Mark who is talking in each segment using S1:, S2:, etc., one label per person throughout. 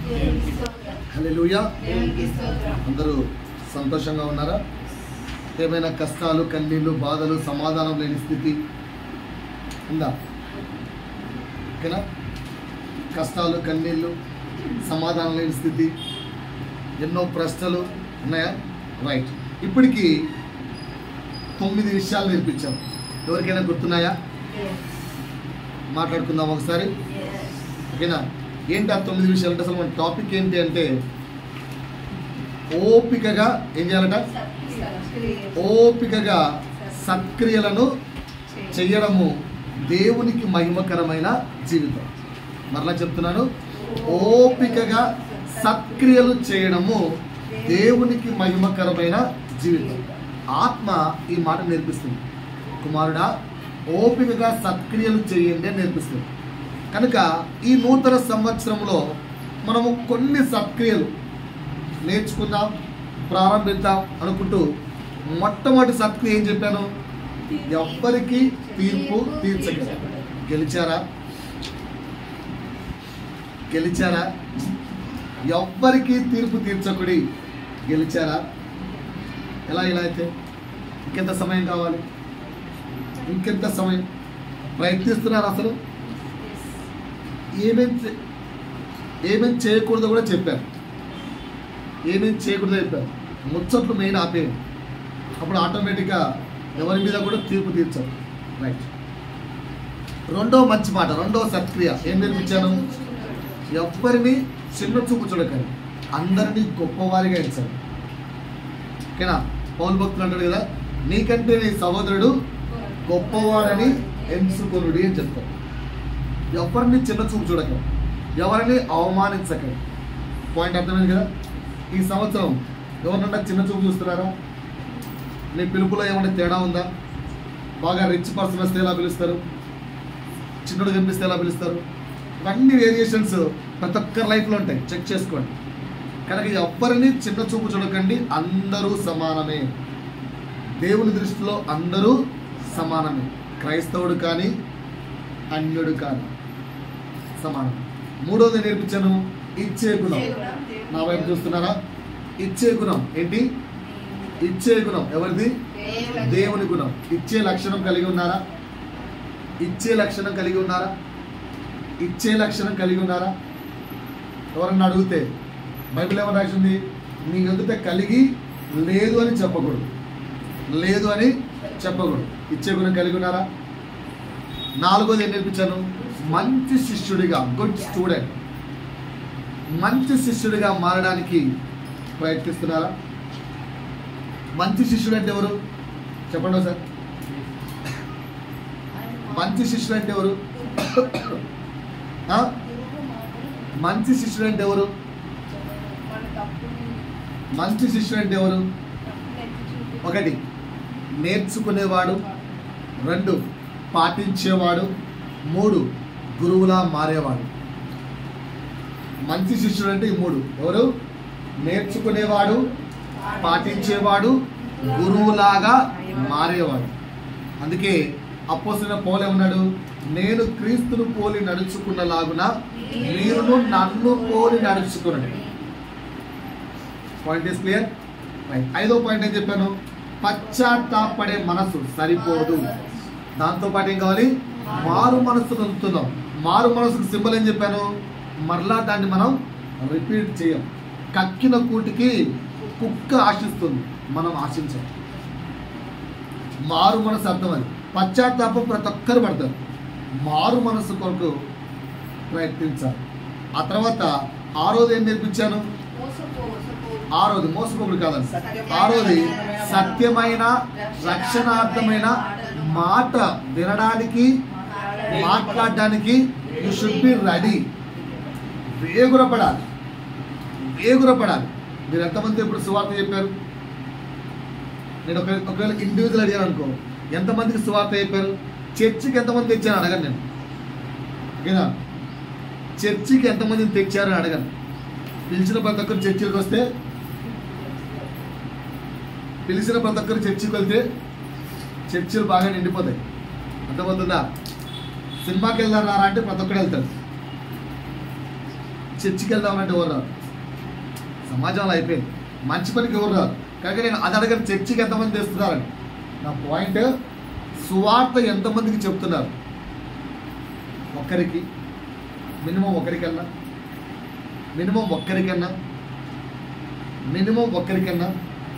S1: హల్లెలూయా. అందరూ సంతోషంగా ఉన్నారా? ఏమైనా కష్టాలు, కన్నీళ్ళు, బాధలు, సమాధానం లేని స్థితి ఉందా? ఓకేనా? కష్టాలు, కన్నీళ్ళు, సమాధానం లేని స్థితి, ఎన్నో ప్రశ్నలు ఉన్నాయా? రైట్. ఇప్పటికీ 9 విషయాలు నేర్పించాం. ఎవరికైనా గుర్తున్నాయా? మాట్లాడుకుందాం ఒకసారి. ఓకేనా? ఏంటి ఆ 9 విషయాలు అంటే అసలు మన టాపిక్ ఏంటి అంటే ఓపికగా ఏం చేయాలట? ఓపికగా సత్క్రియలను చెయ్యడము దేవునికి మహిమకరమైన జీవితం. మరలా చెప్తున్నాను, ఓపికగా సత్క్రియలు చేయడము దేవునికి మహిమకరమైన జీవితం. ఆత్మ ఈ మాట నేర్పిస్తుంది. కుమారుడా, ఓపికగా సత్క్రియలు చేయండి అని నేర్పిస్తుంది. కనుక ఈ నూతన సంవత్సరంలో మనము కొన్ని సత్క్రియలు నేర్చుకుందాం, ప్రారంభిద్దాం అనుకుంటూ మొట్టమొదటి సత్క్రియ ఏం చెప్పాను? ఎవ్వరికి తీర్పు తీర్చగలరు. గెలిచారా? ఎవ్వరికి తీర్పు తీర్చకుడి. గెలిచారా? ఎలా అయితే ఇంకెంత సమయం కావాలి? ఇంకెంత సమయం ప్రయత్నిస్తున్నారు? అసలు ఏమేం చేయకూడదో కూడా చెప్పారు. ముచ్చట్లు మెయిన్ ఆపేయండి. అప్పుడు ఆటోమేటిక్గా ఎవరి మీద కూడా తీర్పు తీర్చారు. రైట్. రెండో మంచి మాట, రెండో సత్క్రియ ఏం నేర్పించాను? ఎవ్వరిని చిన్న చూపు చూడకండి, అందరినీ గొప్పవారిగా ఎంచండి. ఓకేనా? పౌలు భక్తులు అంటాడు కదా, నీకంటే నీ సహోదరుడు గొప్పవాడని ఎంచుకొనుడి అని చెప్తారు. ఎవరిని చిన్న చూపు చూడకండి, ఎవరిని అవమానించకండి. పాయింట్ అర్థమైంది కదా? ఈ సంవత్సరం ఎవరినన్నా చిన్న చూపు చూస్తున్నారా? మీ పిలుపులో ఏమైనా తేడా ఉందా? బాగా రిచ్ పర్సన్ వస్తే ఎలా పిలుస్తారు? చిన్నడు కనిపిస్తే ఎలా పిలుస్తారు? ఇవన్నీ వేరియేషన్స్ ప్రతి ఒక్కరి లైఫ్లో ఉంటాయి. చెక్ చేసుకోండి. కనుక ఎవ్వరిని చిన్న చూపు చూడకండి, అందరూ సమానమే. దేవుని దృష్టిలో అందరూ సమానమే. క్రైస్తవుడు కానీ అన్యుడు కానీ సమానం. మూడోది నేర్పించాను, ఇచ్చే గుణం. నా వైపు చూస్తున్నారా? ఇచ్చే గుణం ఏంటి? ఇచ్చే గుణం ఎవరిది? దేవుని గుణం. ఇచ్చే లక్షణం కలిగి ఉన్నారా? ఎవరన్నా అడిగితే బైబిల్ ఏమని రాసింది? నీ ఎదుట కలిగి లేదు అని చెప్పకూడదు. ఇచ్చే గుణం కలిగి ఉన్నారా? నాలుగోది ఏం నేర్పించాను? మంచి శిష్యుడిగా, గుడ్ స్టూడెంట్, మంచి శిష్యుడిగా మారడానికి ప్రయత్నిస్తున్నారా? మంచి శిష్యుడు అంటే ఎవరు చెప్పండి సార్? మంచి శిష్యుడు అంటే ఎవరు? మంచి శిష్యుడు అంటే ఎవరు? 1 నేర్చుకునేవాడు, 2 పాటించేవాడు, 3 గురువులా మారేవాడు. మంచి శిష్యుడు అంటే ఈ 3. ఎవరు? నేర్చుకునేవాడు, పాటించేవాడు, గురువులాగా మారేవాడు. అందుకే అపోస్తలుడైన పౌలు ఏమన్నాడు? నేను క్రీస్తును పోలి నడుచుకున్నలాగున మీరును నన్ను పోలి నడుచుకునండి. Point is clear? రైట్. 5వ పాయింట్ ఏం చెప్పాను? పశ్చాత్తాపడే మనసు సరిపోదు. దాంతోపాటు ఏం కావాలి? మారు మనసు పొందుతున్నాం. మారు మనసుకు సింబల్ ఏం చెప్పాను? మరలా దాన్ని మనం రిపీట్ చేయం. కక్కిన కూటికి కుక్క ఆశిస్తుంది, మనం ఆశించాం. మారు మనసు అర్థం అది. పశ్చాత్తాపం ప్రతి ఒక్కరు పడతారు. మారు మనసు కొరకు ప్రయత్నించాలి. ఆ తర్వాత 6వది ఏం నేర్పించాను? 6వది మోసపోకుడు కాదండి. 6వది సత్యమైన రక్షణార్థమైన మాట వినడానికి, మాట్లాడడానికి యు షుడ్ బి రెడీ. వేగురపడాలి. మీరు ఎంతమంది ఇప్పుడు సువార్త చెప్పారు? నేను ఒకవేళ ఇండివిజువల్ అడిగాను అనుకో, ఎంతమందికి సువార్త చెప్పారు? చర్చికి ఎంతమంది తెచ్చారు అడగను నేను. ఓకేనా? చర్చికి ఎంతమందిని తెచ్చారని అడగను. పిలిచిన ప్రతి ఒక్కరు చర్చికి వస్తే, వెళ్తే చర్చిలు బాగా నిండిపోతాయి. అర్థమవుతుందా? సినిమాకి వెళ్తారా అంటే ప్రతి ఒక్కరు వెళ్తారు. చర్చికి వెళ్దామంటే ఎవరు రారు. సమాజంలో అయిపోయింది. మంచి పనికి ఎవరు రారు. కనుక నేను అది అడగని చర్చికి ఎంతమంది తెస్తున్నారని. నా పాయింట్, సువార్త ఎంతమందికి చెప్తున్నారు? ఒక్కరికి, మినిమం ఒక్కరికన్నా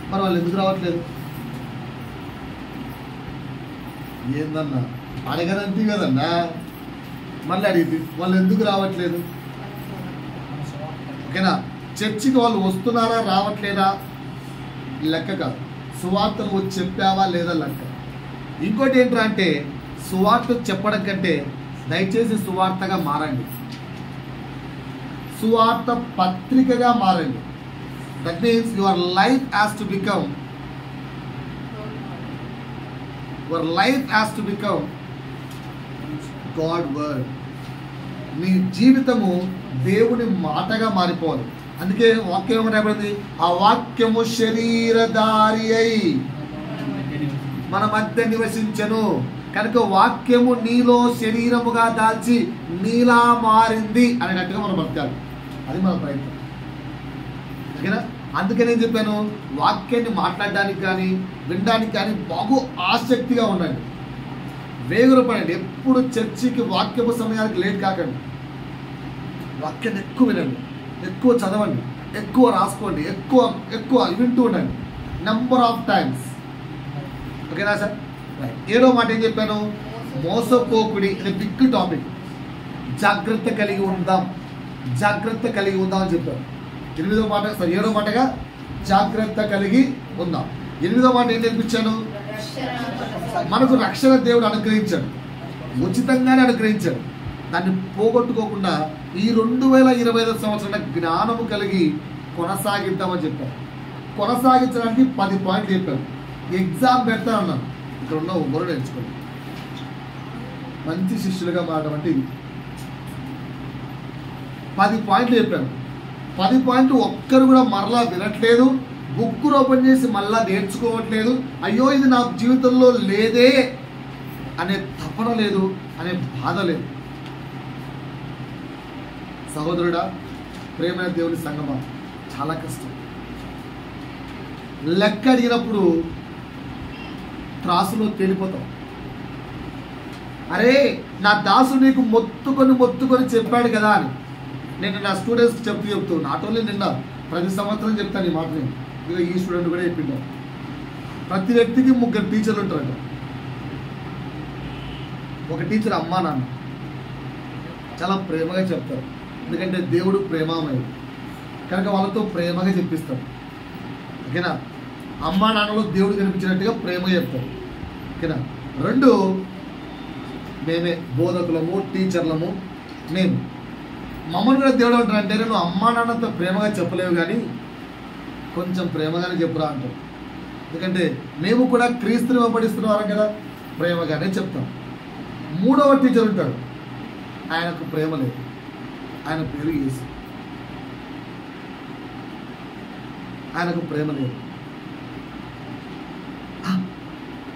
S1: మరి వాళ్ళు ఎందుకు రావట్లేదు? ఏందన్నా అడగదంతే కదన్నా, మళ్ళీ అడిగింది వాళ్ళు ఎందుకు రావట్లేదు? ఓకేనా? చర్చికి వాళ్ళు వస్తున్నారా రావట్లేదా లెక్క కాదు, సువార్తను వచ్చి చెప్పావా లేదా లెక్క. ఇంకోటి ఏంట్రా అంటే, సువార్త చెప్పడం కంటే దయచేసి సువార్తగా మారండి, సువార్త పత్రికగా మారండి. That means your life has to become God word. నీ జీవితము దేవుని మాటగా మారిపోవాలి. అందుకే వాక్యం ఏమనబడింది? ఆ వాక్యము శరీరధారి అయి మన మధ్య నివసించెను. కనుక వాక్యము నీలో శరీరముగా దాల్చి నీలా మారింది అనేటట్టుగా మనం బ్రతకాలి. అది మన ప్రయత్నం. ఓకేనా? అందుకే నేను చెప్పాను, వాక్యాన్ని మాట్లాడడానికి కానీ వినడానికి కానీ బాగు ఆసక్తిగా ఉండండి, వేగురపడండి. ఎప్పుడు చర్చికి వాక్యపు సమయానికి లేట్ కాకండి. వాక్యాన్ని ఎక్కువ వినండి, ఎక్కువ చదవండి, ఎక్కువ రాసుకోండి, ఎక్కువ వింటూ ఉండండి, నెంబర్ ఆఫ్ టైమ్స్. ఓకేనా సార్? రైట్. 7వ మాట ఏం చెప్పాను? మోసపోకుడి. ఇది బిగ్ టాపిక్. జాగ్రత్త కలిగి ఉందాం అని చెప్పాను. 7వ మాటగా జాగ్రత్త కలిగి ఉందాం. 8వ మాట ఏం నేర్పించాను? మనకు రక్షణ దేవుడు అనుగ్రహించాడు, ఉచితంగానే అనుగ్రహించాడు. దాన్ని పోగొట్టుకోకుండా ఈ 2025 సంవత్సరాల జ్ఞానము కలిగి కొనసాగిద్దామని చెప్పాను. కొనసాగించడానికి 10 పాయింట్లు చెప్పాను. ఎగ్జామ్ పెడతా అన్నాను. ఇక్కడ ఉన్న ఒక్కరు నేర్చుకోండి. మంచి శిష్యులుగా మారడం అంటే ఇది. 10 పాయింట్లు చెప్పాను. 10 పాయింట్లు ఒక్కరు కూడా మరలా వినట్లేదు, బుక్కులు ఓపెన్ చేసి మళ్ళా నేర్చుకోవట్లేదు. అయ్యో ఇది నా జీవితంలో లేదే అనే తపన లేదు, అనే బాధ లేదు. సహోదరుడా, ప్రేమైన దేవుని సంగమా, చాలా కష్టం. లెక్క అడిగినప్పుడు త్రాసులో తేలిపోతాం. అరే నా దాసు నీకు మొత్తుకొని చెప్పాడు కదా అని నేను నా స్టూడెంట్స్కి చెప్తూ నాట్ ఓన్లీ నిన్న, ప్రతి సంవత్సరం చెప్తాను ఈ మాట. నేను ఇక ఈ స్టూడెంట్ కూడా చెప్పింటాను. ప్రతి వ్యక్తికి 3 టీచర్లు ఉంటారంట. ఒక టీచర్ అమ్మా నాన్న చాలా ప్రేమగా చెప్తారు, ఎందుకంటే దేవుడు ప్రేమామయుడు కనుక వాళ్ళతో ప్రేమగా చెప్పిస్తారు. ఓకేనా? అమ్మా నాన్నలో దేవుడు కనిపించినట్టుగా ప్రేమగా చెప్తారు. ఓకేనా? 2 మేమే బోధకులము, టీచర్లము. మేము మమ్మల్ని కూడా దేవుడు అంటారంటే, నువ్వు అమ్మా నాన్నతో ప్రేమగా చెప్పలేవు కానీ కొంచెం ప్రేమగానే చెప్పురా అంటారు. ఎందుకంటే మేము కూడా క్రీస్తుని వెంబడిస్తున్న వారం కదా, ప్రేమగానే చెప్తాం. 3వ టీచర్ ఉంటాడు, ఆయనకు ప్రేమ లేదు, ఆయన పేరు యేసు. ఆయనకు ప్రేమ లేదు.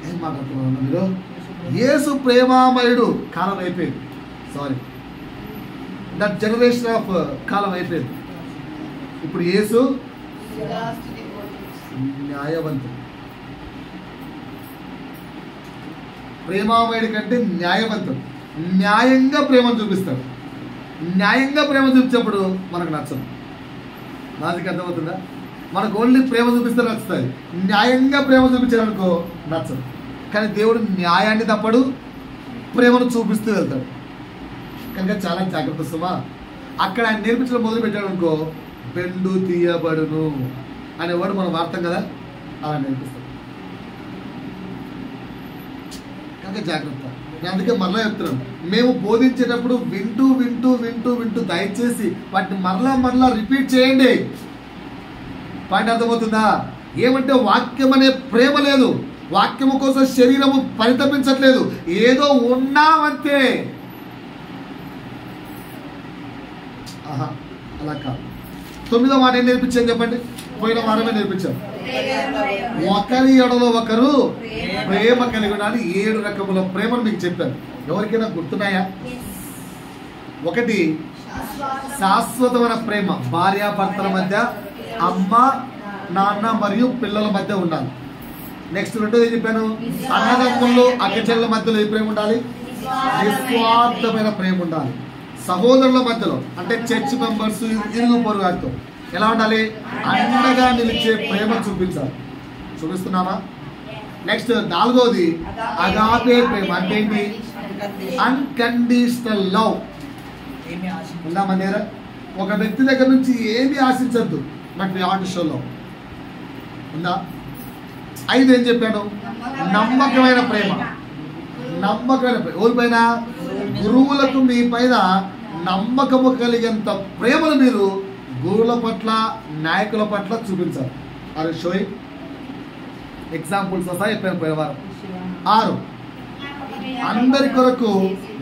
S1: ఏం మాట్లాడుతున్నారు మీరు? యేసు ప్రేమామయుడు. కాలం అయిపోయింది. సారీ, దట్ జనరేషన్ ఆఫ్ కాలం అయిపోయింది. ఇప్పుడు యేసు న్యాయవంతుడు. ప్రేమామయుడి కంటే న్యాయవంతుడు. న్యాయంగా ప్రేమను చూపిస్తాడు. న్యాయంగా ప్రేమ చూపించినప్పుడు మనకు నచ్చదు. నాదికి అర్థమవుతుందా? మనకు ఓన్లీ ప్రేమ చూపిస్తే నచ్చుతుంది, న్యాయంగా ప్రేమ చూపించాడనుకో నచ్చదు. కానీ దేవుడు న్యాయాన్ని తప్పడు, ప్రేమను చూపిస్తూ వెళ్తాడు. కనుక చాలా జాగ్రత్త సుమా. అక్కడ ఆయన నేర్పించడం మొదలు పెట్టాడు అనుకో, బెండు తీయబడును అనే వాడు మనం వాడతాం కదా, అలా నేర్పిస్తాడు. కనుక జాగ్రత్త. నేను అందుకే మరలా చెప్తున్నాను, మేము బోధించేటప్పుడు వింటూ దయచేసి వాటిని మరలా రిపీట్ చేయండి. పాయింట్ అర్థమవుతుందా? ఏమంటే వాక్యం అనే ప్రేమ లేదు, వాక్యము కోసం శరీరము పరితపించట్లేదు, ఏదో ఉన్నామంతే. అలా కాదు. 9వ మాట ఏం నేర్పించాను చెప్పండి? పోయిన వారమే నేర్పించాను. ఒకరి ఎడలో ఒకరు ప్రేమ కలిగి ఉండాలి. 7 రకముల ప్రేమను మీకు చెప్పాను. ఎవరికైనా గుర్తున్నాయా? 1 శాశ్వతమైన ప్రేమ భార్యాభర్తల మధ్య, అమ్మ నాన్న మరియు పిల్లల మధ్య ఉండాలి. నెక్స్ట్ రెండోది ఏం చెప్పాను? అన్నదమ్ములు అక్కచెల్లెల మధ్యలో ఏ ప్రేమ ఉండాలి? నిస్వార్థమైన ప్రేమ ఉండాలి. సహోదరుల మధ్యలో అంటే చర్చ్ మెంబర్స్, ఇరుగు పొరుగు వారితో ఎలా ఉండాలి? అండగా నిలిచే ప్రేమ చూపించాలి. చూపిస్తున్నామా? నెక్స్ట్ నాలుగోది అగాపే ప్రేమ. అంటే ఏంటి? Unconditional love. ఉందా మన దగ్గర? ఒక వ్యక్తి దగ్గర నుంచి ఏమి ఆశించద్దు, but we want to show love. ఉందా? 5 ఏం చెప్పాను? నమ్మకమైన ప్రేమ. నమ్మకమైన ప్రేమ ఎవరిపైన? గురువులకు మీ పైన నమ్మకము కలిగేంత ప్రేమను మీరు గురువుల పట్ల, నాయకుల పట్ల చూపించాలి. అది షోయింగ్ ఎగ్జాంపుల్స్ సహా చెప్పాను పోయిన వారం. 6 అందరి కొరకు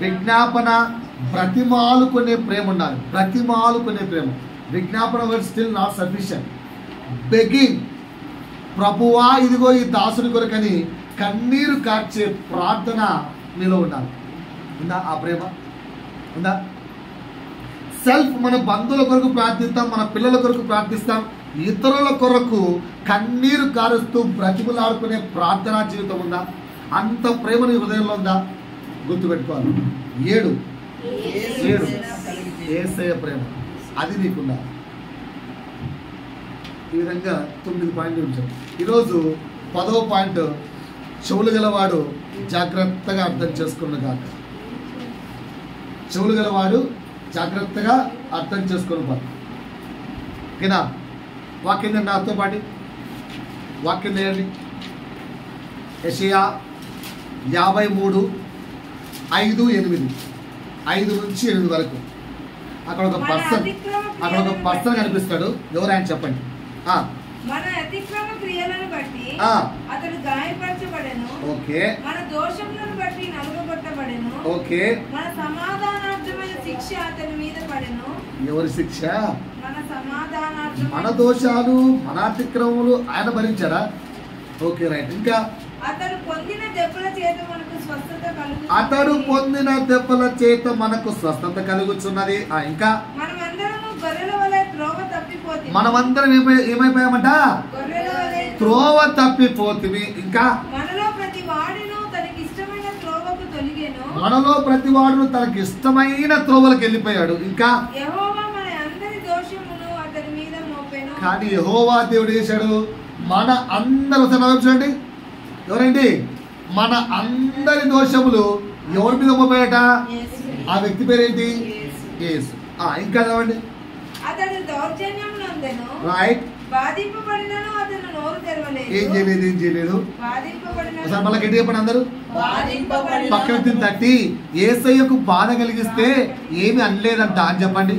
S1: విజ్ఞాపన, బ్రతిమాలుకునే ప్రేమ ఉండాలి. బ్రతిమాలుకునే ప్రేమ. విజ్ఞాపన word still not sufficient. Begging, ప్రభువా ఇదిగో ఈ దాసుని కొరకని కన్నీరు కార్చే ప్రార్థన మీలో ఉండాలి. ఉందా ఆ ప్రేమ? ఉందా? సెల్ఫ్, మన బంధువుల కొరకు ప్రార్థిస్తాం, మన పిల్లల కొరకు ప్రార్థిస్తాం, ఇతరుల కొరకు కన్నీరు కారుస్తూ బ్రతిమలాడుకునే ప్రార్థనా జీవితం ఉందా? అంత ప్రేమ నీ హృదయంలో ఉందా? గుర్తుపెట్టుకోవాలి. 7 యేసయ్య ప్రేమ, అది నీకుందా? ఈ విధంగా 9 పాయింట్లు ఉంచారు. ఈరోజు 10వ పాయింట్, చెవులు గలవాడు జాగ్రత్తగా అర్థం చేసుకున్నగాక. చెవులు గలవాడు జాగ్రత్తగా అర్థం చేసుకున్న. ఓకేనా? వాక్యం నాతో పాటి వాక్యం చేయండి. యెషయా 53, 5, 8, 5 నుంచి 8 వరకు. అక్కడ ఒక పర్సన్ కనిపిస్తాడు. ఎవరు ఆయన చెప్పండి.
S2: మన అతిక్రమ క్రియలను బట్టి అతడు గాయపరచబడెను.
S1: ఓకే.
S2: మన దోషములను బట్టి నలుగగొట్టబడెను.
S1: ఓకే.
S2: మన సమాధానార్థమైన శిక్ష అతని మీద పడెను.
S1: ఎవరి శిక్ష?
S2: మన సమాధానార్థం.
S1: మన దోషాలు, మన అతిక్రమములు ఆయన భరించాడా? Okay, right. ఇంకా
S2: అతడు పొందిన దెబ్బల చేత మనకు స్వస్థత కలుగుచున్నది.
S1: అతడు పొందిన దెబ్బల చేత మనకు స్వస్థత కలుగుచున్నది. ఇంకా
S2: మనమందరము గొర్రెల వలె త్రోవ తప్పిపోతిమి.
S1: మనమందరం ఏమైపోయామంట?
S2: గొర్రెల వలె
S1: త్రోవ తప్పిపోతిమి. ఇంకా
S2: మనలో ప్రతి వాడును తనకి ఇష్టమైన త్రోవకు తొలిగెను.
S1: మనలో ప్రతి వాడును తనకి ఇష్టమైన త్రోవలకు వెళ్ళిపోయాడు. ఇంకా
S2: యెహోవా మన అందరి దోషమును అతని మీద మోపెను.
S1: కానీ యెహోవా దేవుడు చేశాడు మన అందరూ. చూడండి, ఎవరండి? మన అందరి దోషములు ఎవరి మీద మోపాడట? ఆ వ్యక్తి పేరేంటి? యేసు. ఇంకా చదవండి.
S2: అతడు దౌర్జన్యమునందెను.
S1: రైట్.
S2: బాధింపబడినను అతను నోరు తెరవలేదు.
S1: ఏం చేయలేదు.
S2: బాధింపబడిన
S1: మళ్ళీ గట్టి చెప్పండి అందరూ. పక్కన తట్టి యేసయ్యకు బాధ కలిగిస్తే ఏమి అనలేదంట అని చెప్పండి.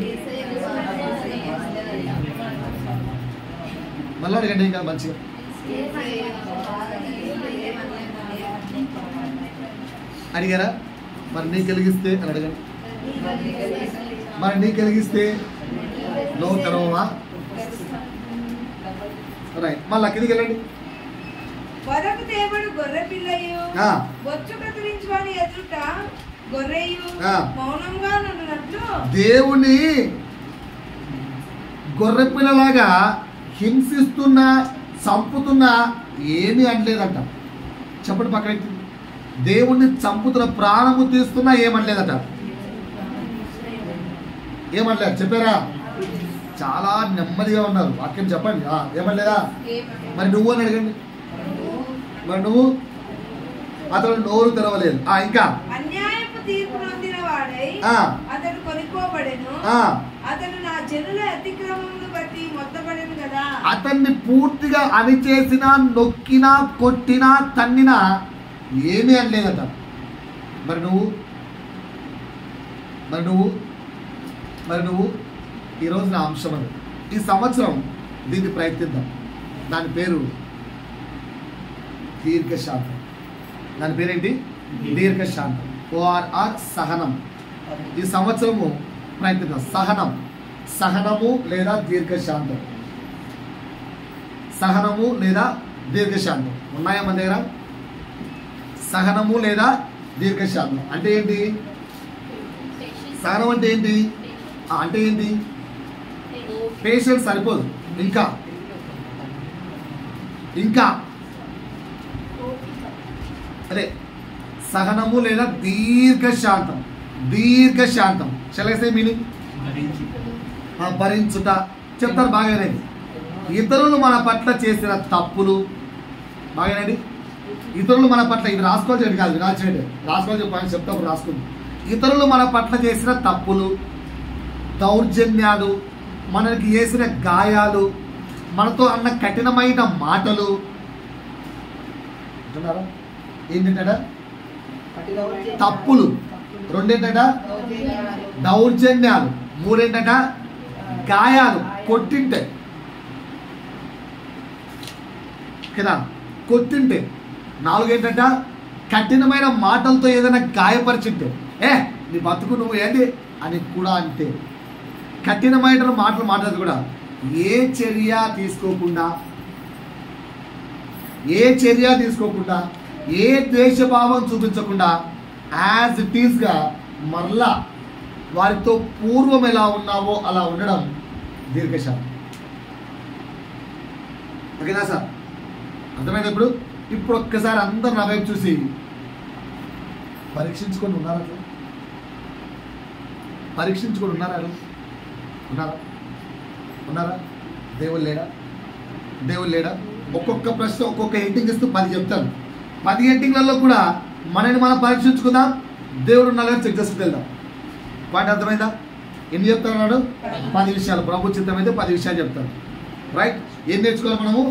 S1: మళ్ళీ అడగండి ఇంకా మంచిగా. అడిగారా? మరి నీ కలిగిస్తే అని అడగండి. మరి నీ కలిగిస్తే నో తెరవవా? రైట్. మళ్ళీ కిందికి వెళ్ళండి.
S2: వరకు దేవుడు గొర్రె పిల్లయు బొచ్చు కత్తిరించి వాని ఎదుట గొర్రెయు మౌనంగా నుండినట్లు
S1: దేవుని గొర్రె పిల్లలాగా హింసిస్తున్నా, చంపుతున్నా ఏమీ అనలేదట. చెప్పండి పక్కన. దేవుణ్ణి చంపుతున్న, ప్రాణము తీస్తున్నా ఏమనలేదట. ఏమనలేదు. చెప్పారా? చాలా నెమ్మదిగా ఉన్నారు. వాక్యం చెప్పండి. ఏమనలేదా? మరి నువ్వు అని అడగండి. మరి నువ్వు? అతడు నోరు తెరవలేదు. ఇంకా
S2: అన్యాయపు తీర్పు నొందిన వాడై అతడు కొనుక్కోబడెను. అతడు నా జనుల అతిక్రమమును బట్టి మొత్తబడెను కదా. అతన్ని
S1: పూర్తిగా అణిచేసినా, నొక్కినా, కొట్టినా, తన్నినా ఏమీ అనలేదట. మరి నువ్వు? మరి నువ్వు? మరి నువ్వు? ఈరోజు నా అంశం అది. ఈ సంవత్సరం దీన్ని ప్రయత్నిద్దాం. దాని పేరు దీర్ఘశాంతం. దాని పేరేంటి? దీర్ఘశాంతం. ఓఆర్ఆర్ సహనం. ఈ సంవత్సరము ప్రయత్నిద్దాం. సహనము లేదా దీర్ఘశాంతం. సహనము లేదా దీర్ఘశాంతం ఉన్నాయా మన దగ్గర? సహనము లేదా దీర్ఘశాంతం అంటే ఏంటి? సహనం అంటే ఏంటి? అంటే ఏంటి? పేషెన్స్ సరిపోదు, ఇంకా ఇంకా అదే సహనము లేదా దీర్ఘశాంతం. దీర్ఘశాంతం చలేసే మీనింగ్ భరించుట చెప్తారు. బాగానండి. ఇతరులు మన పట్ల చేసిన తప్పులు, బాగానండి, ఇతరులు మన పట్ల, ఇది రాసుకోవాలి కాదు, వినాల్సిందే, రాసుకోవాలి చెప్పాలని చెప్తాను, రాసుకుంది. ఇతరులు మన పట్ల చేసిన తప్పులు, దౌర్జన్యాలు, మనకి చేసిన గాయాలు, మనతో అన్న కఠినమైన మాటలు అంటున్నారా? ఏంటంట? తప్పులు. రెండేంటట? దౌర్జన్యాలు. మూడేంటట? గాయాలు, కొట్టింటే కదా, కొట్టింటే. నాలుగేంటట? కఠినమైన మాటలతో ఏదైనా గాయపరిచింటే, నీ బతుకు నువ్వు ఏంటి అని కూడా అంటే. కఠినమైన మాటలు మాట్లాడదు కూడా. ఏ చర్య తీసుకోకుండా, ఏ ద్వేషభావం చూపించకుండా యాజ్ ఇట్ ఈస్గా మరలా వారితో పూర్వం ఎలా ఉన్నావో అలా ఉండడం దీర్ఘశాంతం. ఓకేనా సార్? అర్థమైంది? ఇప్పుడు ఒక్కసారి అందరు నా వైపు చూసి పరీక్షించుకొని ఉన్నారా? పరీక్షించుకొని ఉన్నారా? ఉన్నారా? దేవుడు లేడా? ఒక్కొక్క ప్రశ్న ఒక్కొక్క హెడ్డింగ్ ఇస్తూ 10 చెప్తాను. 10 హెడ్డింగ్లలో కూడా మనని మనం పరీక్షించుకుందాం. దేవుడు ఉన్నాగా చెక్ చేసుకుని వెళ్దాం. పాయింట్ అర్థమైందా? ఎన్ని చెప్తాడు? 10 విషయాలు. ప్రభు చిత్తం అయితే 10 విషయాలు చెప్తాను. రైట్? ఏం నేర్చుకోవాలి మనము?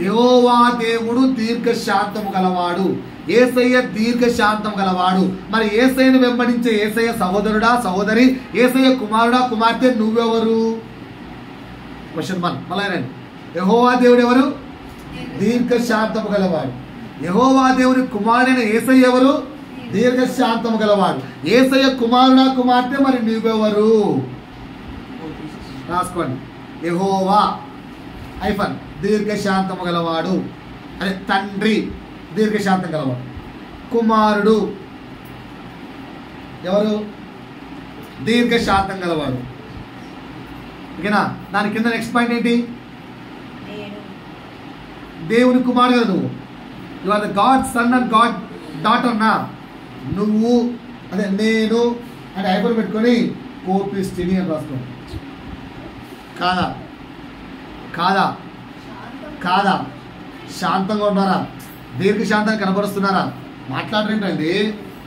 S1: యెహోవా దేవుడు దీర్ఘశాంతము గలవాడు. యేసయ్య దీర్ఘశాంతం గలవాడు. మరి యేసయ్యను వెంబడించే యేసయ్య సహోదరుడా, సహోదరి, యేసయ్య కుమారుడా, కుమార్తె, నువ్వెవరు? క్వశ్చన్ 1. మళ్ళీ యెహోవా దేవుడు ఎవరు? దీర్ఘశాంతము గలవాడు. యెహోవా దేవుని కుమారుడైన యేసయ్య ఎవరు? దీర్ఘశాంతము గలవాడు. యేసయ్య కుమారుడా, కుమార్తె, మరి నువ్వెవరు? రాసుకోండి. యెహోవా ఐఫన్ దీర్ఘశాంతము గలవాడు, అదే తండ్రి దీర్ఘశాంతం గలవాడు. కుమారుడు ఎవరు? దీర్ఘశాంతం గలవాడు. ఓకేనా? దాని కింద నెక్స్ట్ పాయింట్ ఏంటి? దేవుని కుమారుడు కదా నువ్వు. You are the God son and God daughter. నా నువ్వు అదే నేను అంటే ఐఫోన్ పెట్టుకొని కోపిస్టిని అని రాసుకోండి. కాదా? శాంతంగా ఉన్నారా? దీర్ఘశాంతాన్ని కనబరుస్తున్నారా? మాట్లాడరేంటండి?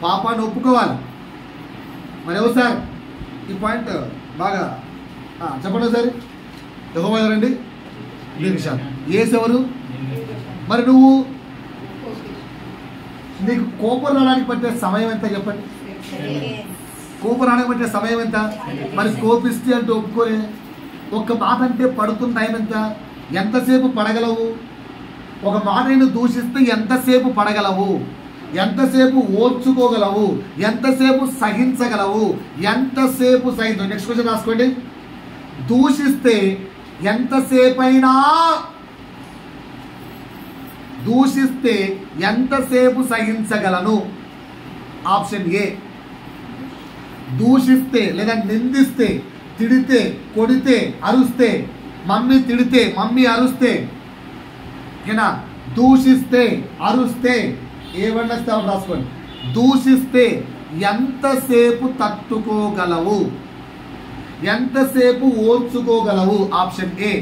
S1: పాపాన్ని ఒప్పుకోవాలి. మరి ఎవరు సార్ ఈ పాయింట్ బాగా చెప్పండి సార్. యెహోవా ఎవరండి? దీర్ఘశాంతం. యేసు ఎవరు? మరి నువ్వు, నీకు కోపం రావడానికి పట్టే సమయం ఎంత చెప్పండి? కోపం రావడానికి పట్టే సమయం ఎంత? మరి కోపిస్తే అంటే ఒప్పుకోలే. ఒక్క మాట అంటే పడుతున్న టైం ఎంత? ఎంతసేపు పడగలవు? ఒక మాటను దూషిస్తే ఎంతసేపు పడగలవు? ఎంతసేపు ఓర్చుకోగలవు? ఎంతసేపు సహించగలవు? ఎంతసేపు సహించు. నెక్స్ట్ క్వశ్చన్ రాసుకోండి. దూషిస్తే ఎంతసేపు సహించగలను? Option A. దూషిస్తే లేదా నిందిస్తే, తిడితే, కొడితే, అరుస్తే, మమ్మీ తిడితే, మమ్మీ అరుస్తే, ఓకేనా? దూషిస్తే, అరుస్తే, ఏమన్నా రాసుకోండి. దూషిస్తే ఎంతసేపు తట్టుకోగలవు? ఎంతసేపు ఓర్చుకోగలవు? Option A.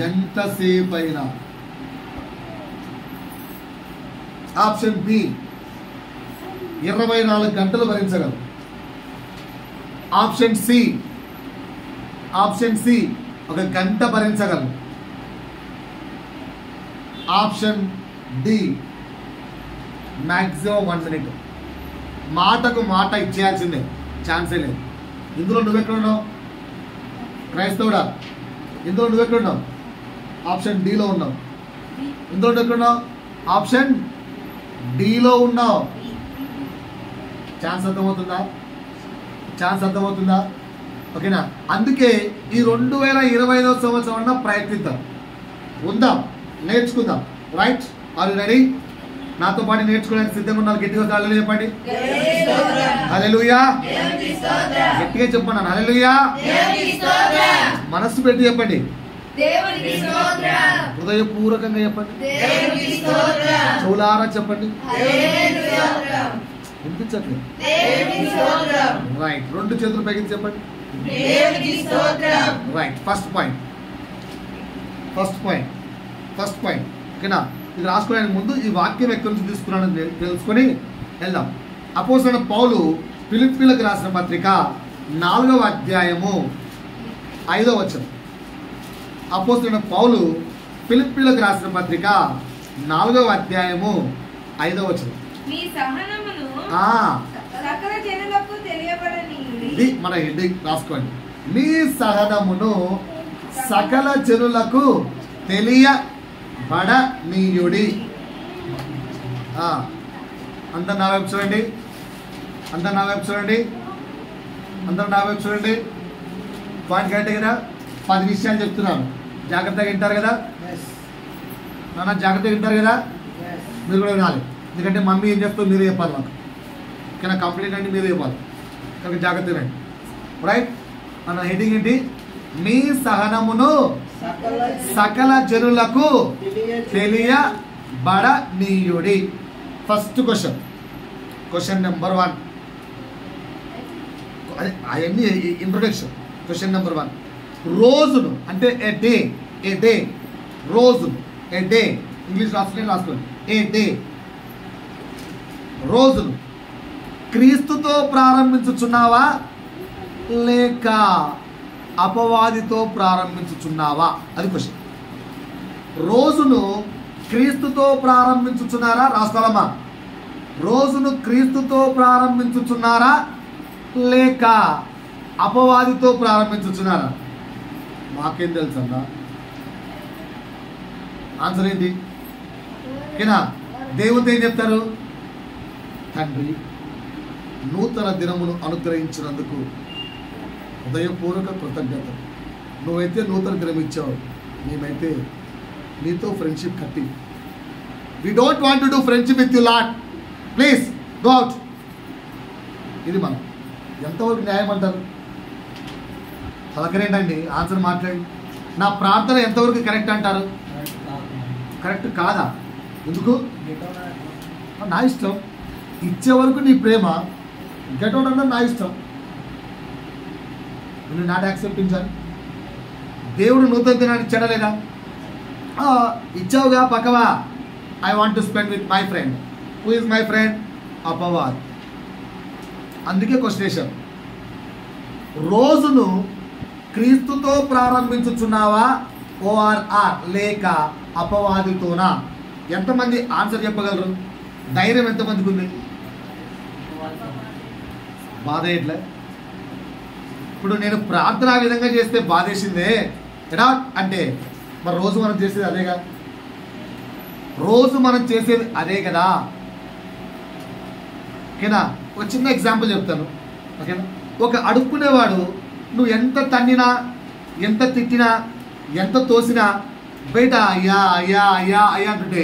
S1: ఎంతసేపు అయినా. ఆప్షన్ బి 24 గంటలు భరించగలవు. ఆప్షన్ సి 1 గంట భరించగలవు. Option D maximum 1 minute. మాటకు మాట ఇచ్చేయాల్సిందే, ఛాన్సే లేదు. ఇందులో నువ్వెక్కడున్నావు? క్రైస్తవుడా, ఇందులో నువ్వెక్కడున్నావు? ఆప్షన్ డిలో ఉన్నావు. ఇందులో నువ్వెక్కడున్నావు? ఆప్షన్ డిలో ఉన్నావు. ఛాన్స్ అర్థమవుతుందా? ఓకేనా? అందుకే ఈ 2025వ సంవత్సరం ప్రయత్నిద్దాం, ఉందాం, నేర్చుకుందాం. రైట్? Are you ready? నాతో పాటు నేర్చుకోవడానికి సిద్ధంగా ఉన్నారు. గట్టిగా హల్లెలూయా చెప్పండి. హల్లెలూయా గట్టిగా చెప్పండి. హల్లెలూయా మనస్సు పెట్టి చెప్పండి. హృదయపూర్వకంగా చెప్పండి. చెవులారా చెప్పండి. వినిపించట్లేదు. రైట్. 2 చేతులు పైకి చెప్పండి. రైట్. ఫస్ట్ పాయింట్ ఓకేనా. ఇది రాసుకోవడానికి ముందు ఈ వాక్యం ఎక్కడి నుంచి తీసుకున్నానని తెలుసుకొని వెళ్దాం. అపోస్తలుడైన పౌలు ఫిలిప్పీలకు రాసిన పత్రిక 4వ అధ్యాయము 5వ వచనం. అపోస్తలుడైన పౌలు ఫిలిప్పీలకు రాసిన పత్రిక 4వ అధ్యాయము 5వ వచనం.
S2: మీ సహనమును సకల జనులకు తెలియబడనీయుడి.
S1: ఇది మన హెడ్డింగ్ రాసుకోండి. మీ సహనమును సకల జనులకు తెలియబడనీయుడి. అందరు నా వైపు చూడండి. పాయింట్ కరెక్ట్ కదా. 10 విషయాలు చెప్తున్నాను, జాగ్రత్తగా వింటారు కదా. నాన్న జాగ్రత్తగా వింటారు కదా. మీరు కూడా వినాలి. ఎందుకంటే మమ్మీ ఏం చెప్తావు మీరు చెప్పాలి. నాకు కానీ కంప్లైంట్ అంటే మీరు చెప్పాలి. కనుక జాగ్రత్తగా రండి. రైట్. మన హెడ్డింగ్ ఏంటి? మీ సహనమును సకల జనులకు తెలియబడనీయుడి. First question number 1. అవన్నీ ఇంట్రొడక్షన్. Question number 1. రోజును అంటే ఏ డే రోజును ఏ డే ఇంగ్లీష్ రాసుకోండి. ఏ డే రోజును క్రీస్తుతో ప్రారంభించుచున్నావా లేక అపవాదితో ప్రారంభించుచున్నావా? అది క్వశ్చన్. రోజును క్రీస్తుతో ప్రారంభించుచున్నారా? రాసుకోవాలమ్మా. రోజును క్రీస్తుతో ప్రారంభించుచున్నారా లేక అపవాదితో ప్రారంభించుచున్నారా? మాకేం తెలుసు అన్నా. ఆన్సర్ ఏంటి? ఓకేనా. దేవునితో ఏం చెప్తారు? తండ్రి, నూతన దినమును అనుగ్రహించినందుకు హృదయపూర్వక కృతజ్ఞత. నువ్వైతే నూతన దినం ఇచ్చావు, మేమైతే నీతో ఫ్రెండ్షిప్ కట్టి. We don't want to do friendship with you lot. Please go out. ఇది మనం ఎంతవరకు న్యాయం అంటారు? పలకరేంటండి, ఆన్సర్ మాట్లాడి. నా ప్రార్థన ఎంతవరకు కరెక్ట్ అంటారు? కరెక్ట్ కాదా? ఎందుకు? నా ఇష్టం. ఇచ్చే వరకు నీ ప్రేమ, గెట్ అవుట్ అంటే నా ఇష్టం. నువ్వు నాట్ యాక్సెప్టించాలి. దేవుడు నూతన దినాన్ని చెడలేదా? ఇచ్చావుగా పక్కవా. I want to spend with my friend. Who is my friend? అపవాద్. అందుకే క్వశ్చన్ వేశారు. రోజును క్రీస్తుతో ప్రారంభించుచున్నావా ఓఆర్ఆర్ లేక అపవాదితోనా? ఎంతమంది ఆన్సర్ చెప్పగలరు? ధైర్యం ఎంతమందికి ఉంది? బాధ ఎట్లా? ఇప్పుడు నేను ప్రార్థన ఆ విధంగా చేస్తే బాధేసిందే ఎడా అంటే, మరి రోజు మనం చేసేది అదేగా. అదే కదా. ఓకేనా. ఒక చిన్న ఎగ్జాంపుల్ చెప్తాను. ఓకేనా. ఒక అడుక్కునేవాడు నువ్వు ఎంత తన్నినా, ఎంత తిట్టినా, ఎంత తోసినా బయట అయ్యా అయ్యా అయ్యా అయ్యా అంటుంటే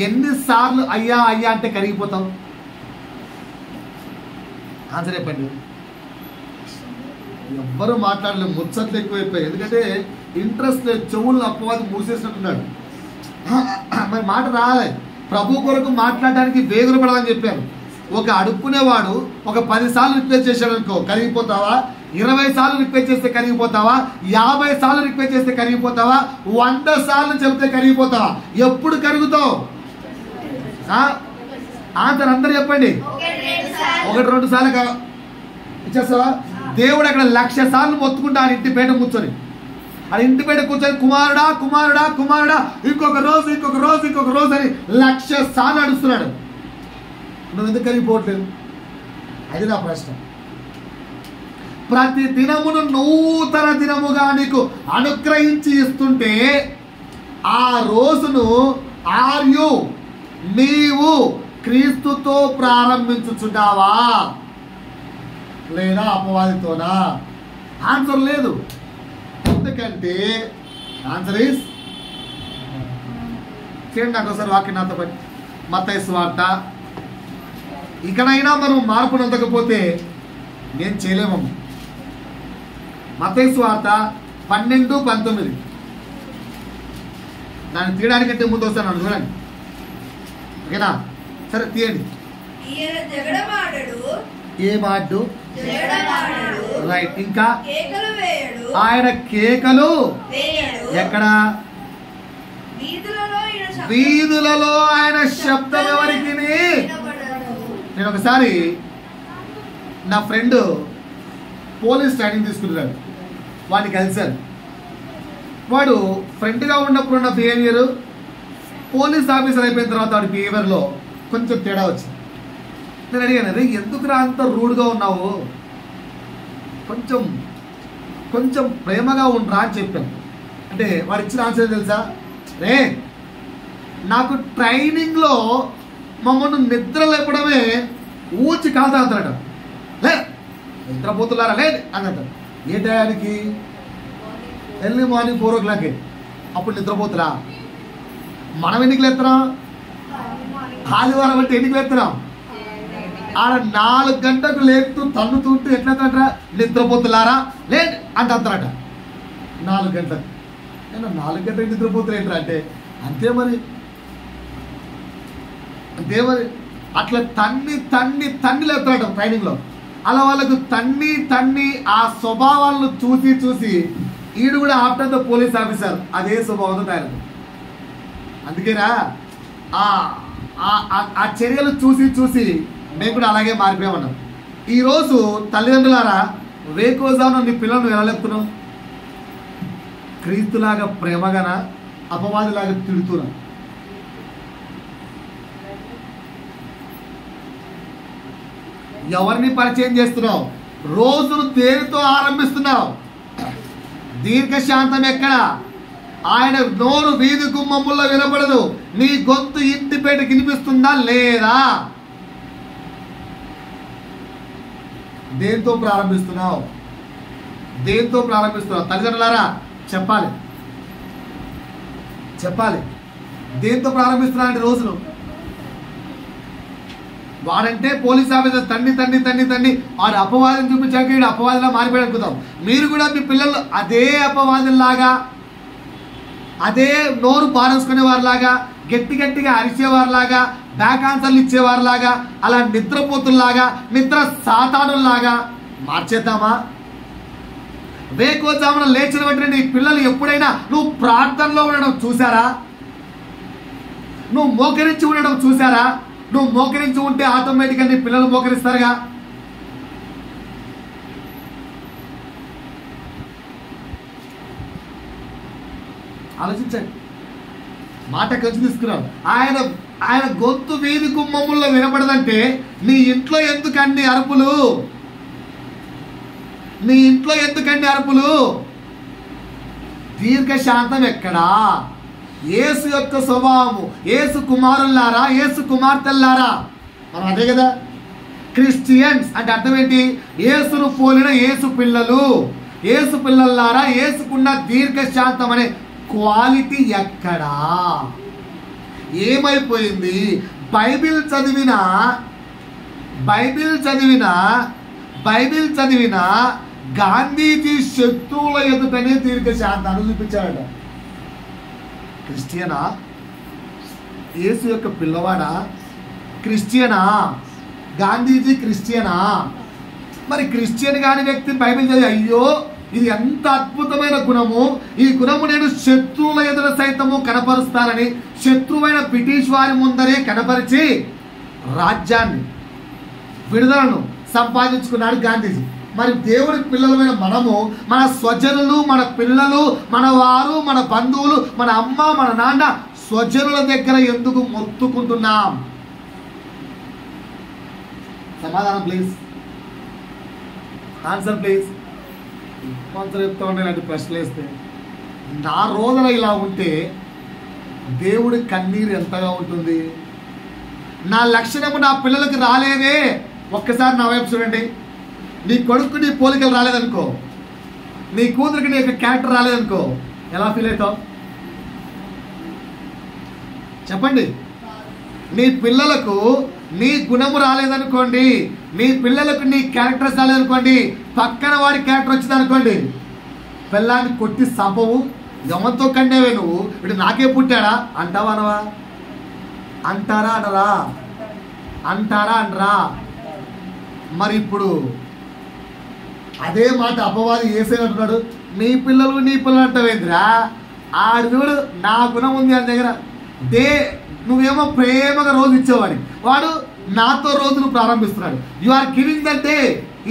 S1: ఎన్నిసార్లు అయ్యా అయ్యా అంటే కరిగిపోతావు? ఆన్సర్ చెప్పండి. ఎవ్వరూ మాట్లాడలేము, ముచ్చట్లు ఎక్కువైపోయాయి. ఎందుకంటే ఇంట్రెస్ట్ లేదు. చెవులు అపవాది మూసేసినట్టున్నాడు. మరి మాట రాలే. ప్రభు కొరకు మాట్లాడడానికి వేగులు పడాలని చెప్పాను. ఒక అడుక్కునేవాడు ఒక 10 సార్లు రిక్వెస్ట్ చేశాడు అనుకో, కరిగిపోతావా? 20 సార్లు రిక్వెస్ట్ చేస్తే కరిగిపోతావా? 50 సార్లు రిక్వెస్ట్ చేస్తే కరిగిపోతావా? 100 సార్లు చెబితే కరిగిపోతావా? ఎప్పుడు కరుగుతావు? ఆన్సర్ అందరు చెప్పండి. 1-2 సార్లు ఇచ్చేస్తావా? దేవుడు అక్కడ 1,00,000 సార్లు మొత్తుకుంటా ఆయన ఇంటి పేట కూర్చొని, కుమారుడా కుమారుడా కుమారుడా ఇంకొక రోజు అని 1,00,000 సార్లు అడుస్తున్నాడు. నువ్వు ఎందుకు కరిగిపోవట్లేదు? అది నా ప్రశ్న. ప్రతి దినమును నూతన దినముగా నీకు అనుగ్రహించి ఇస్తుంటే ఆ రోజును నీవు క్రీస్తుతో ప్రారంభించుచున్నావా లేదా అపవాదితోనా? ఆన్సర్ లేదు. ఎందుకంటే ఆన్సర్ ఈస్ చేయండి. నాకు ఒకసారి వాక్యం నాతో పని. మత్తయి సువార్త. ఇకనైనా మనం మార్పు నొందకపోతే నేను చేయలేము. మత్తయి సువార్త 12-19. దాన్ని తీయడానికంటే ముందు వస్తాను చూడండి. ఓకేనా? సరే తీయండి. ఏమాడు రైట్. ఇంకా ఆయన కేకలు ఎక్కడ? వీధులలో ఆయన శబ్దం ఎవరికి? నేను ఒకసారి నా ఫ్రెండ్ పోలీస్ ట్రైనింగ్ తీసుకున్నాడు, వాడిని కలిశాను. వాడు ఫ్రెండ్గా ఉన్నప్పుడు ఉన్న బిహేవియర్, పోలీస్ ఆఫీసర్ అయిపోయిన తర్వాత వాడి బిహేవియర్లో కొంచెం తేడా వచ్చింది. నేను అడిగాను, అరే ఎందుకురా అంత రూడ్గా ఉన్నావు, కొంచెం ప్రేమగా ఉండరా అని చెప్పాను. అంటే వాడు ఇచ్చిన ఆన్సర్ తెలుసా? రే నాకు ట్రైనింగ్లో మమ్మల్ని నిద్ర లేపడమే ఊచి కాదు అంటాడు. లే నిద్రపోతున్నారా లేదు అని అంటాడు. ఏ టయానికి? Early morning 4 o'clock. అప్పుడు నిద్రపోతురా. మనం ఎన్నికి లేస్తున్నాం? ఆదివారం అంటే ఎన్నికి లేస్తున్నాం? ఆడ 4 గంటలకు లేపుతూ తన్నుతుంటూ ఎట్లా నిద్రపోతున్నారా లేదు అంటే అంటారట. 4 గంటలకు. నేను 4 గంటలకు నిద్రపోతున్నా అంటే అంతే మరి అట్లా తన్ని లేపుతాడు ట్రైనింగ్లో. అలా వాళ్ళకు తన్ని ఆ స్వభావాలను చూసి ఈడు కూడా ఆఫ్టర్ ద పోలీస్ ఆఫీసర్ అదే స్వభావంతో తయారు. అందుకేనా ఆ చర్యలు చూసి మేము కూడా అలాగే మారిపోయామన్నాం. ఈరోజు తల్లిదండ్రులారా, వేకోజాను నీ పిల్లలను ఎలా లేపుతున్నావు? క్రీస్తులాగా ప్రేమగానా, అపవాదిలాగా తిడుతున్నా? ఎవరిని పరిచయం చేస్తున్నావు? రోజును దేనితో ఆరంభిస్తున్నావు? దీర్ఘశాంతం ఎక్కడ? ఆయన నోరు వీధి గుమ్మముల్లో వినపడదు. నీ గొంతు ఇంటి పేట వినిపిస్తుందా లేదా? దేంతో ప్రారంభిస్తున్నావు? తల్లిదండ్రులారా చెప్పాలి. దేంతో ప్రారంభిస్తున్నా అంటే రోజును? వాడంటే పోలీస్ ఆఫీసర్ తన్ని వాడు అపవాదిని చూపించాక వీడు అపవాదిలా మారిపోయి అనుకుందాం. మీరు కూడా మీ పిల్లలు అదే అపవాదుల్లాగా, అదే నోరు పారేసుకునే వారిలాగా, గట్టిగా అరిచేవారిలాగా, బ్యాక్ ఆన్సర్లు ఇచ్చేవారిలాగా, అలా నిద్రపోతుల్లాగా, నిద్ర సాతానుల్లాగా మార్చేద్దామా? వేకోజామున లేచిన వెంటనే నీ పిల్లలు ఎప్పుడైనా నువ్వు ప్రార్థనలో ఉండడం చూసారా? నువ్వు మోకరించి ఉండడం చూసారా? నువ్వు మోకరించి ఉంటే ఆటోమేటిక్గా నీ పిల్లలు మోకరిస్తారుగా. ఆలోచించండి. మాట కలిసి తీసుకున్నావు. ఆయన గొంతు వీధి గుమ్మముల్లో వినపడదంటే నీ ఇంట్లో ఎందుకండి అరుపులు? దీర్ఘశాంతం ఎక్కడా? యేసు యొక్క స్వభావము, యేసు కుమారులారా, యేసు కుమార్తెల్లారా, మనం అదే కదా. క్రిస్టియన్స్ అంటే అర్థం ఏంటి? యేసును పోలిన యేసు పిల్లలు, యేసు పిల్లలారా, యేసుకున్న దీర్ఘశాంతం అనే క్వాలిటీ ఎక్కడా? ఏమైపోయింది? బైబిల్ చదివిన గాంధీజీ శత్రువుల ఎదుటనే దీర్ఘశాంతాన్ని చూపించాడట. క్రిస్టియనా? యేసు యొక్క పిల్లవాడా? క్రిస్టియనా? గాంధీజీ క్రిస్టియనా? మరి క్రిస్టియన్ కాని వ్యక్తి బైబిల్ చదివి అయ్యో ఇది ఎంత అద్భుతమైన గుణము, ఈ గుణము నేను శత్రువుల ఎదుట సైతము కనపరుస్తానని శత్రువైన బ్రిటిష్ వారి ముందరే కనపరిచి రాజ్యాన్ని, విడుదలను సంపాదించుకున్నాడు గాంధీజీ. మరి దేవుడి పిల్లలమైన మనము మన స్వజనులు, మన పిల్లలు, మన వారు, మన బంధువులు, మన అమ్మ, మన నాన్న, స్వజనుల దగ్గర ఎందుకు మొత్తుకుంటున్నాం? సమాధానం ప్లీజ్, ఆన్సర్ ప్లీజ్. ఆన్సర్ చెప్తా ఉంటే ఇలాంటి ప్రశ్నలు వేస్తే నా రోజున ఇలా ఉంటే దేవుడి కన్నీరు ఎంతగా ఉంటుంది? నా లక్షణము నా పిల్లలకి రాలేదే. ఒక్కసారి నా వైపు చూడండి. నీ కొడుకు నీ పోలికలు రాలేదనుకో, నీ కూతురికి నీ యొక్క క్యారెక్టర్ రాలేదనుకో, ఎలా ఫీల్ అవుతావు చెప్పండి? నీ పిల్లలకు నీ గుణము రాలేదనుకోండి, నీ పిల్లలకు నీ క్యారెక్టర్స్ రాలేదనుకోండి, పక్కన వాడి క్యారెక్టర్ వచ్చిందనుకోండి, పిల్లాన్ని కొట్టి సంపవు. ఎవరితో కండేవే నువ్వు, ఇటు నాకే పుట్టాడా అంటావా అనవా? అంటారా అనరా? అంటారా అనరా? మరి ఇప్పుడు అదే మాట అపవాది వేసేటట్టున్నాడు, నీ పిల్లలు అంటావేంద్రా? ఆడు చూడు, నా గుణం ఉంది అని దగ్గర నువ్వేమో ప్రేమగా రోజు ఇచ్చేవాడి, వాడు నాతో రోజును ప్రారంభిస్తున్నాడు. You are giving that day,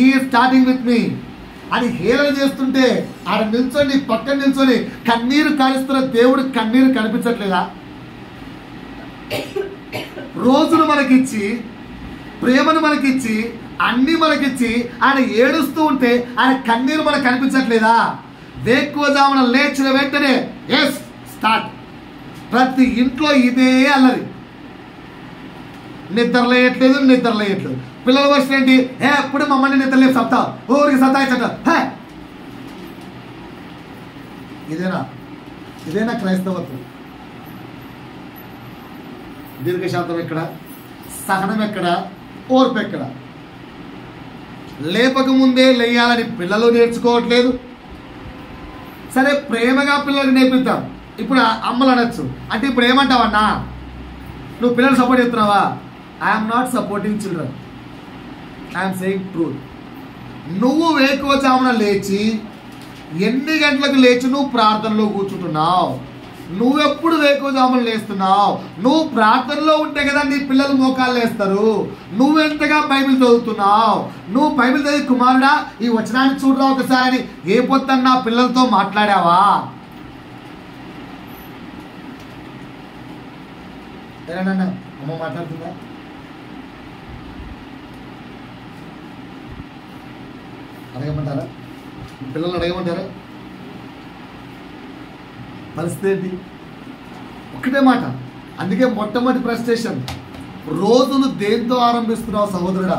S1: ఈ స్టార్టింగ్ విత్ మీ అని హేళన చేస్తుంటే ఆడ నిల్చొని పక్కన నిల్చొని కన్నీరు కాలుస్తున్న దేవుడు కన్నీరు కనిపించట్లేదా? రోజును మనకిచ్చి, ప్రేమను మనకిచ్చి, అన్ని మనకిచ్చి ఆయన ఏడుస్తూ ఉంటే ఆయన కన్నీరు మనకు కనిపించట్లేదా? వేకువజామున లేచిన వెంటనే ఎస్ స్టార్ట్. ప్రతి ఇంట్లో ఇదే అల్లరి, నిద్రలేయట్లేదు. పిల్లల వర్షం ఏంటి? ఎప్పుడు మమ్మల్ని నిద్రలేపు సప్తావు, ఊరికి సతాయించట. ఇదేనా క్రైస్తవత్వం? దీర్ఘశాంతం ఎక్కడ? సహనం ఎక్కడ? ఓర్పు ఎక్కడ? లేపకముందే లేయాలని పిల్లలు నేర్చుకోవట్లేదు. సరే, ప్రేమగా పిల్లలు నేర్పిద్దాం. ఇప్పుడు అమ్మలు అనొచ్చు, అంటే ఇప్పుడు ఏమంటావన్నా, నువ్వు పిల్లలు సపోర్ట్ చేస్తున్నావా? I'm not supporting children, I'm saying truth. నువ్వు వేకువజామున లేచి ఎన్ని గంటలకు లేచి నువ్వు ప్రార్థనలో కూర్చుంటున్నావు? నువ్వెప్పుడు వేకువజామున లేస్తున్నావు? నువ్వు ప్రార్థనలో ఉంటే కదా నీ పిల్లలు మోకాళ్ళు వేస్తారు. నువ్వెంతగా బైబిల్ చదువుతున్నావు? నువ్వు బైబిల్ చదివి కుమారుడా ఈ వచనాన్ని చూడరా ఒకసారి అని ఏ పొద్దున్న పిల్లలతో మాట్లాడావా? ఏనా అమ్మ మాట్లాడుతుందా? అడగమంటారా? పిల్లల్ని అడగమంటారా? పరిస్థితి ఏంటి? ఒక్కటే మాట. అందుకే మొట్టమొదటి ఫ్రస్ట్రేషన్, రోజులు దేంతో ఆరంభిస్తున్నావు సహోదరుడా?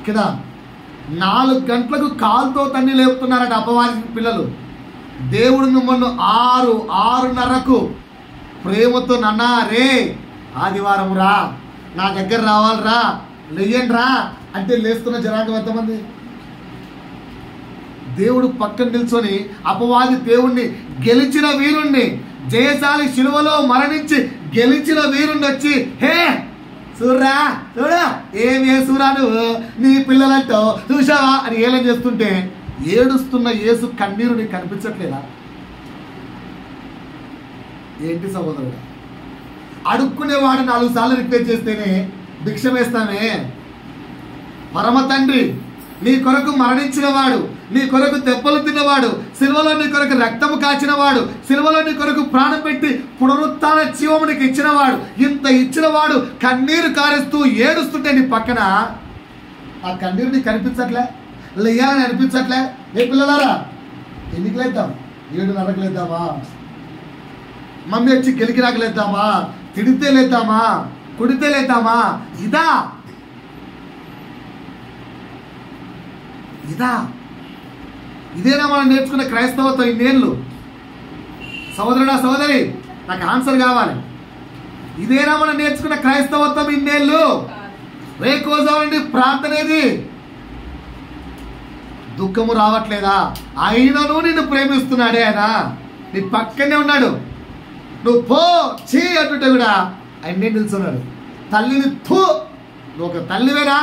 S1: కదా 4 గంటలకు కాలుతో తన్ని లేపుతున్నారట అపవాది పిల్లలు. దేవుడు మిమ్మల్ని 6:30కు ప్రేమతో నన్నా రే ఆదివారం రా, నా దగ్గర రావాలరా, లేయండి రా అంటే లేస్తున్న జనాంగం ఎంతమంది? దేవుడు పక్కన నిల్చొని అపవాది దేవుణ్ణి గెలిచిన వీరుణ్ణి, జయశాలి శిలువలో మరణించి గెలిచిన వీరుణ్ణి వచ్చి హే సూర్రా చూడా ఏమి సూరా నువ్వు నీ పిల్లలంటో చూసావా అని ఏలం చేస్తుంటే ఏడుస్తున్న యేసు కన్నీరు నీకు కనిపించట్లేదా? ఏంటి సహోదరుడు? అడుక్కునేవాడు 4 సార్లు రిక్వెస్ట్ చేస్తేనే భిక్ష వేస్తామే. పరమ తండ్రి నీ కొరకు మరణించిన వాడు, నీ కొరకు దెబ్బలు తిన్నవాడు, సిలువలో నీ కొరకు రక్తము కాచినవాడు, సిలువలో నీ కొరకు ప్రాణం పెట్టి పునరుత్థాన జీవము నీకు ఇచ్చినవాడు, ఇంత ఇచ్చినవాడు కన్నీరు కారేస్తూ ఏడుస్తుంటే నీ పక్కన ఆ కన్నీరు నీకు కనిపించట్లే? లేయాలని అనిపించట్లే? ఏ పిల్లలారా ఎన్నికి లేద్దాం? 7:30కు లేద్దామా? మమ్మీ వచ్చి గెలికి రాకలేద్దామా? తిడితే లేద్దామా? కుడితే లేద్దామా? ఇదేనా మనం నేర్చుకున్న క్రైస్తవత్వం ఇన్నేళ్ళు? సహోదరుడా సహోదరి నాకు ఆన్సర్ కావాలి. ఇదేనా మనం నేర్చుకున్న క్రైస్తవత్వం ఇన్నేళ్ళు? వేకోజామండి ప్రార్థనేది. దుఃఖము రావట్లేదా? అయినను నిన్ను ప్రేమిస్తున్నాడే ఆయన, నీ పక్కనే ఉన్నాడు. నువ్వు పో చీ అంటుంటే కూడా ఆయన నిల్చున్నాడు. తల్లిని థూ నువ్వు ఒక తల్లివేనా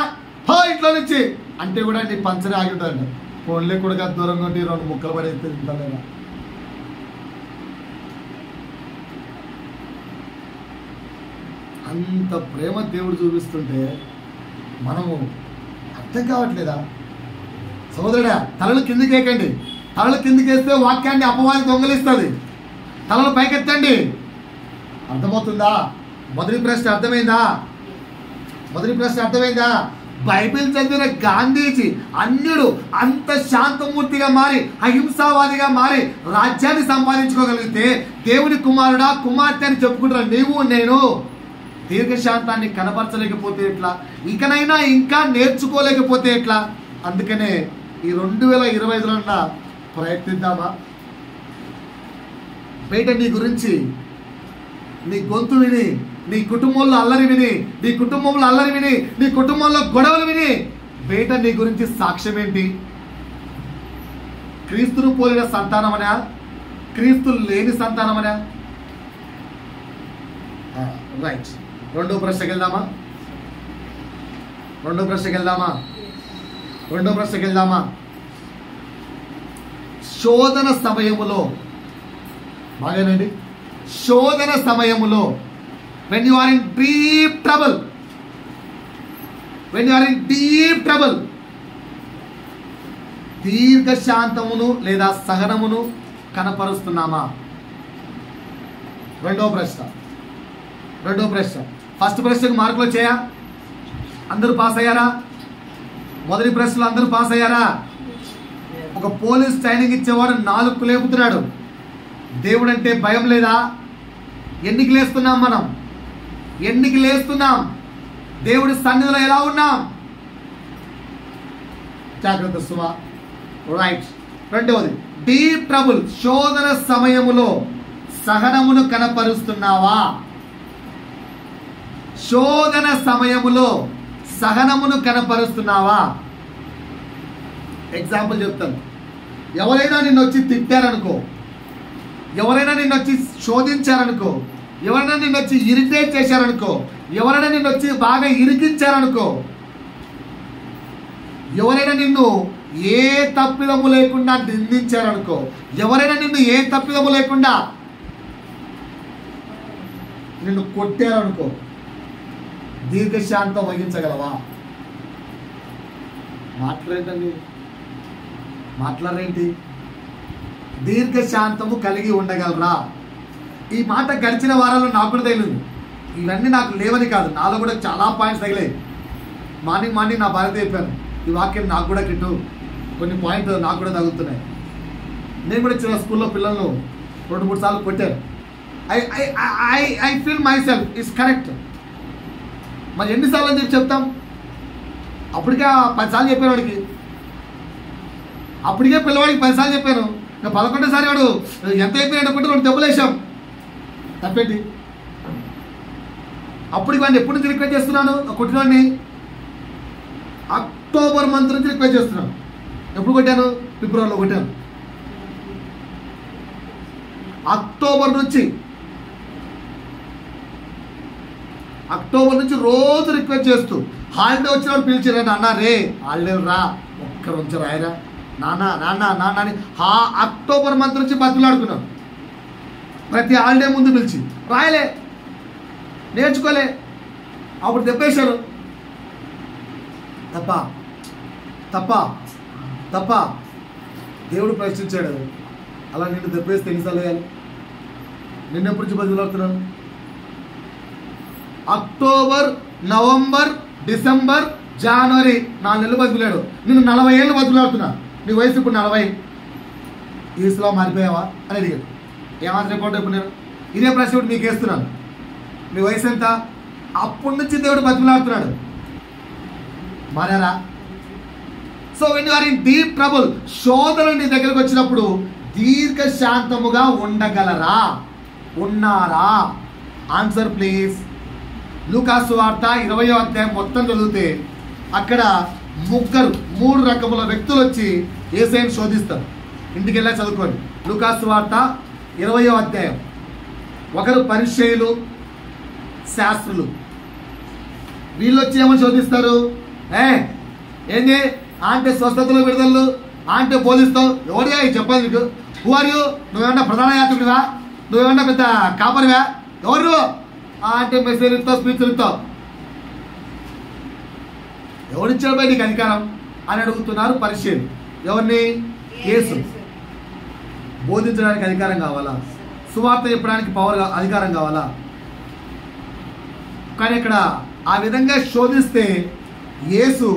S1: పో ఇంట్లో నుంచి అంటే కూడా నీ పంచరే ఆగి ఉంటాడు. ఫోన్లే కూడా దూరంగా ఉండి 2 ముక్కలు పడేది తింటలేదా? అంత ప్రేమ దేవుడు చూపిస్తుంటే మనము అర్థం కావట్లేదా? సోదరుడా తలలు కిందికి వేయకండి. తలలు కిందికి వేస్తే వాక్యాన్ని అపవాది దొంగలిస్తుంది. తలలు పైకెత్తండి. అర్థమవుతుందా? మొదటి ప్రశ్న అర్థమైందా? బైబిల్ చదివిన గాంధీజీ అన్యుడు అంత శాంతమూర్తిగా మారి అహింసావాదిగా మారి రాజ్యాన్ని సంపాదించుకోగలిగితే దేవుని కుమారుడా కుమార్తె అని చెప్పుకుంటారు నీవు నేను. దీర్ఘశాంతాన్ని కనపరచలేకపోతే ఎట్లా? ఇకనైనా ఇంకా నేర్చుకోలేకపోతే ఎట్లా? అందుకనే ఈ 2025లో ప్రయత్నిద్దామా? బయట నీ గురించి నీ గొంతు విని నీ కుటుంబంలో అల్లరి విని, నీ కుటుంబంలో అల్లరి విని, నీ కుటుంబంలో గొడవలు విని బయట నీ గురించి సాక్ష్యం ఏంటి? క్రీస్తును పోలిన సంతానమనా, క్రీస్తు లేని సంతానమనా? రైట్. రెండో ప్రశ్నకి వెళ్దామా? శోధన సమయములో, బాగానండి, శోధన సమయములో when you are in deep trouble, దీర్ఘ శాంతమును లేదా సహనమును కనపరుస్తున్నామా? రెండో ప్రశ్న. ఫస్ట్ ప్రశ్నకు మార్కులు వచ్చాయా? అందరూ పాస్ అయ్యారా? మొదటి ప్రశ్నలో అందరూ పాస్ అయ్యారా? ఒక పోలీస్ ట్రైనింగ్ ఇచ్చేవాడు 4 లేపుతున్నాడు. దేవుడు అంటే భయం లేదా? ఎన్నికి లేస్తున్నాం మనం? దేవుడి సన్నిధిలో ఎలా ఉన్నాం? జాగ్రత్త సుమా. రైట్. రెండవది, డీప్ ట్రబుల్, శోధన సమయములో సహనమును కనపరుస్తున్నావా? శోధన సమయములో సహనమును కనపరుస్తున్నావా? ఎగ్జాంపుల్ చెప్తాను. ఎవరైనా నిన్ను వచ్చి తిట్టారనుకో, ఎవరైనా నిన్ను వచ్చి శోధించారనుకో, ఎవరైనా నిన్ను వచ్చి ఇరిటేట్ చేశారనుకో, ఎవరైనా నిన్ను వచ్చి బాగా ఇరికించారనుకో, ఎవరైనా నిన్ను ఏ తప్పిదము లేకుండా నిందించారనుకో, ఎవరైనా నిన్ను ఏ తప్పిదము లేకుండా నిన్ను కొట్టారనుకో, దీర్ఘశాంతం వహించగలవా? మాట్లాడరేంటి? దీర్ఘశాంతము కలిగి ఉండగలరా? ఈ మాట గడిచిన వారాల్లో నాకు కూడా తగిలింది. ఇవన్నీ నాకు లేవని కాదు, నాలో కూడా చాలా పాయింట్స్ తగిలాయి. మార్నింగ్ నా భార్య చెప్పాను, ఈ వాక్యం నాకు కూడా కిట్టు, కొన్ని పాయింట్లు నాకు కూడా తగులుతున్నాయి. నేను కూడా చిన్న స్కూల్లో పిల్లలను 2-3 సార్లు కొట్టాను. I feel my self is correct. మరి ఎన్నిసార్లు అని చెప్తాం? అప్పటికే 10 సార్లు చెప్పాను వాడికి, అప్పటికే పిల్లవాడికి 10 సార్లు చెప్పాను. 11సారి వాడు ఎంత అయిపోయాడు అనుకుంటే 2 దెబ్బలు వేసాం. తప్పేంటి? అప్పటికి వాడిని ఎప్పటి నుంచి రిక్వెస్ట్ చేస్తున్నాను? కొట్టినవాడిని అక్టోబర్ మంత్ నుంచి రిక్వెస్ట్ చేస్తున్నాను. ఎప్పుడు కొట్టాను? ఫిబ్రవరిలో కొట్టాను. అక్టోబర్ నుంచి రోజు రిక్వెస్ట్ చేస్తూ, హాలిడే వచ్చినప్పుడు పిలిచిరా, నాన్న రే హాలిడే రా, ఒక్కరు ఉంచి రాయరా నాన్న అని అక్టోబర్ మంత్ నుంచి బతులాడుకున్నాను. ప్రతి హాలిడే ముందు పిలిచి రాయలే, నేర్చుకోలే, అప్పుడు దెబ్బేశాను. తప్ప దేవుడు ప్రశ్నించాడు, అలా నిన్ను దెబ్బేస్తే ఎన్నిసార్లు వేయాలి? నిన్నెప్పటి నుంచి బతులాడుతున్నాను? అక్టోబర్, నవంబర్, డిసెంబర్, జనవరి 4 నెలలు బతుకులాడు. నేను 40 ఏళ్ళు బతుకులాడుతున్నా. నీ వయసు ఇప్పుడు 40. ఈసులో మారిపోయావా అని అడిగాడు. ఏమాత్రం రిపోర్ట్ ఇప్పుడు నేను ఇదే ప్రశ్న ఇప్పుడు మీకు వేస్తున్నాను. మీ వయసు ఎంత? అప్పటి నుంచి దేవుడు బతుకులాడుతున్నాడు. మారారా? So when you are in deep trouble, శోధన నీ దగ్గరకు వచ్చినప్పుడు దీర్ఘశాంతముగా ఉండగలరా? ఉన్నారా? Answer please. లూకాసు సువార్త 20వ అధ్యాయం మొత్తం చదివితే అక్కడ 3 రకముల వ్యక్తులు వచ్చి యేసయ్యను శోధిస్తారు. ఇంటికి వెళ్ళా చదువుకోండి. లూకాసు సువార్త 20వ అధ్యాయం. ఒకరు పరిసయ్యులు, శాస్త్రులు. వీళ్ళు వచ్చి ఏమని శోధిస్తారు? ఏంటి అంటే స్వస్థతలు, విడుదలలు అంటే బోధిస్తావు? ఎవరిగా చెప్పాలి నీకు? Who are you? నువ్వేమన్నా ప్రధాన యాత్రికుడివా? నువ్వేమన్నా పెద్ద కాపరివా? ఎవరు అంటే మెసేజ్ ఇస్తావు, స్పీచ్లు ఇస్తావు. ఎవరిచ్చాడు బయట నీకు అధికారం అని అడుగుతున్నారు పరిసయ్యులు. ఎవరిని? యేసు. బోధించడానికి అధికారం కావాలా? సువార్త చెప్పడానికి అధికారం కావాలా? కానీ ఇక్కడ ఆ విధంగా శోధిస్తే యేసు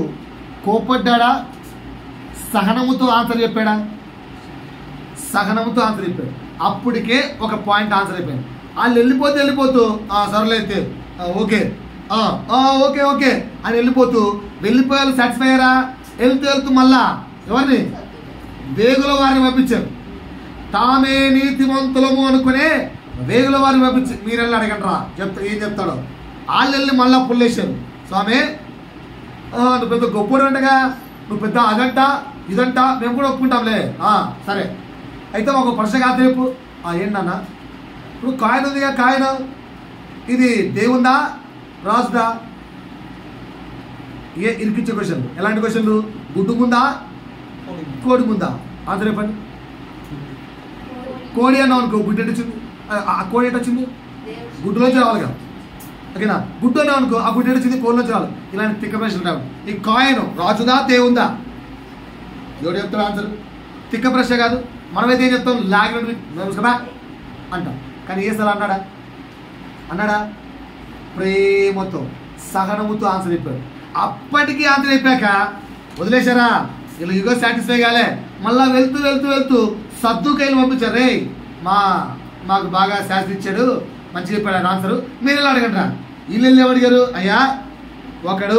S1: కోపడ్డా? సహనముతో ఆన్సర్ చెప్పాడా? సహనముతో ఆన్సర్ చెప్పాడు. అప్పటికే ఒక పాయింట్ ఆన్సర్ అయిపోయింది. వాళ్ళు వెళ్ళిపోతూ సర్లైతే ఓకే ఓకే అని వెళ్ళిపోయారు. సాటిస్ఫై అయ్యారా? వెళ్తూ మళ్ళా ఎవరిని? వేగుల వారిని పంపించారు. తామే నీతిమంతులము అనుకునే వేగుల వారిని పంపించి మీరు వెళ్ళి అడగండి రా ఏం చెప్తాడో. వాళ్ళు వెళ్ళి మళ్ళీ పుల్లేశారు. స్వామి నువ్వు పెద్ద గొప్పడు అంటగా, నువ్వు పెద్ద అదంట ఇదంట, మేము కూడా ఒప్పుకుంటాంలే. సరే అయితే ఒక ప్రశ్న కాదు రేపు. ఏంటన్నా ఇప్పుడు కాయిన్ ఉందిగా, కాయిన్ ఇది దేవుందా రాజుదా? ఇరికిచ్చే క్వశ్చన్లు. ఎలాంటి క్వశ్చన్లు? గుడ్డు ముందా కోడి ముందా? ఆన్సర్ చెప్పండి. కోడి అన్నావు అనుకో, గుడ్డు ఎటు వచ్చింది? ఆ కోడి ఎటు వచ్చింది? గుడ్డులోంచి రావాలిగా, ఓకేనా? గుడ్డు అన్నావు అనుకో, ఆ గుడ్డు ఎటు వచ్చింది? కోడిలోంచి రావాలి. ఇలాంటి తిక్క ప్రశ్నలు రావు. ఈ కాయిన్ రాజుదా దేవుందా? ఎవడు చెప్తాడు ఆన్సర్? తిక్క ప్రశ్న కాదు. మనమైతే ఏం చెప్తాం? లాగినట్టుగా అంటాం. కానీ ఏసలా అన్నాడా? ప్రేమతో సహనముతో ఆన్సర్ చెప్పాడు. అప్పటికి ఆన్సర్ చెప్పాక వదిలేశారా? వీళ్ళు ఇగో సాటిస్ఫై కాలే. మళ్ళీ వెళ్తూ వెళ్తూ వెళ్తూ సద్దుకైలు పంపించారు. రే మాకు బాగా శాస్త్రి ఇచ్చాడు, మంచిగా చెప్పాడు ఆయన ఆన్సరు, మీరు ఎలా అడగండి రా. వీళ్ళు ఏమడిగారు? అయ్యా ఒకడు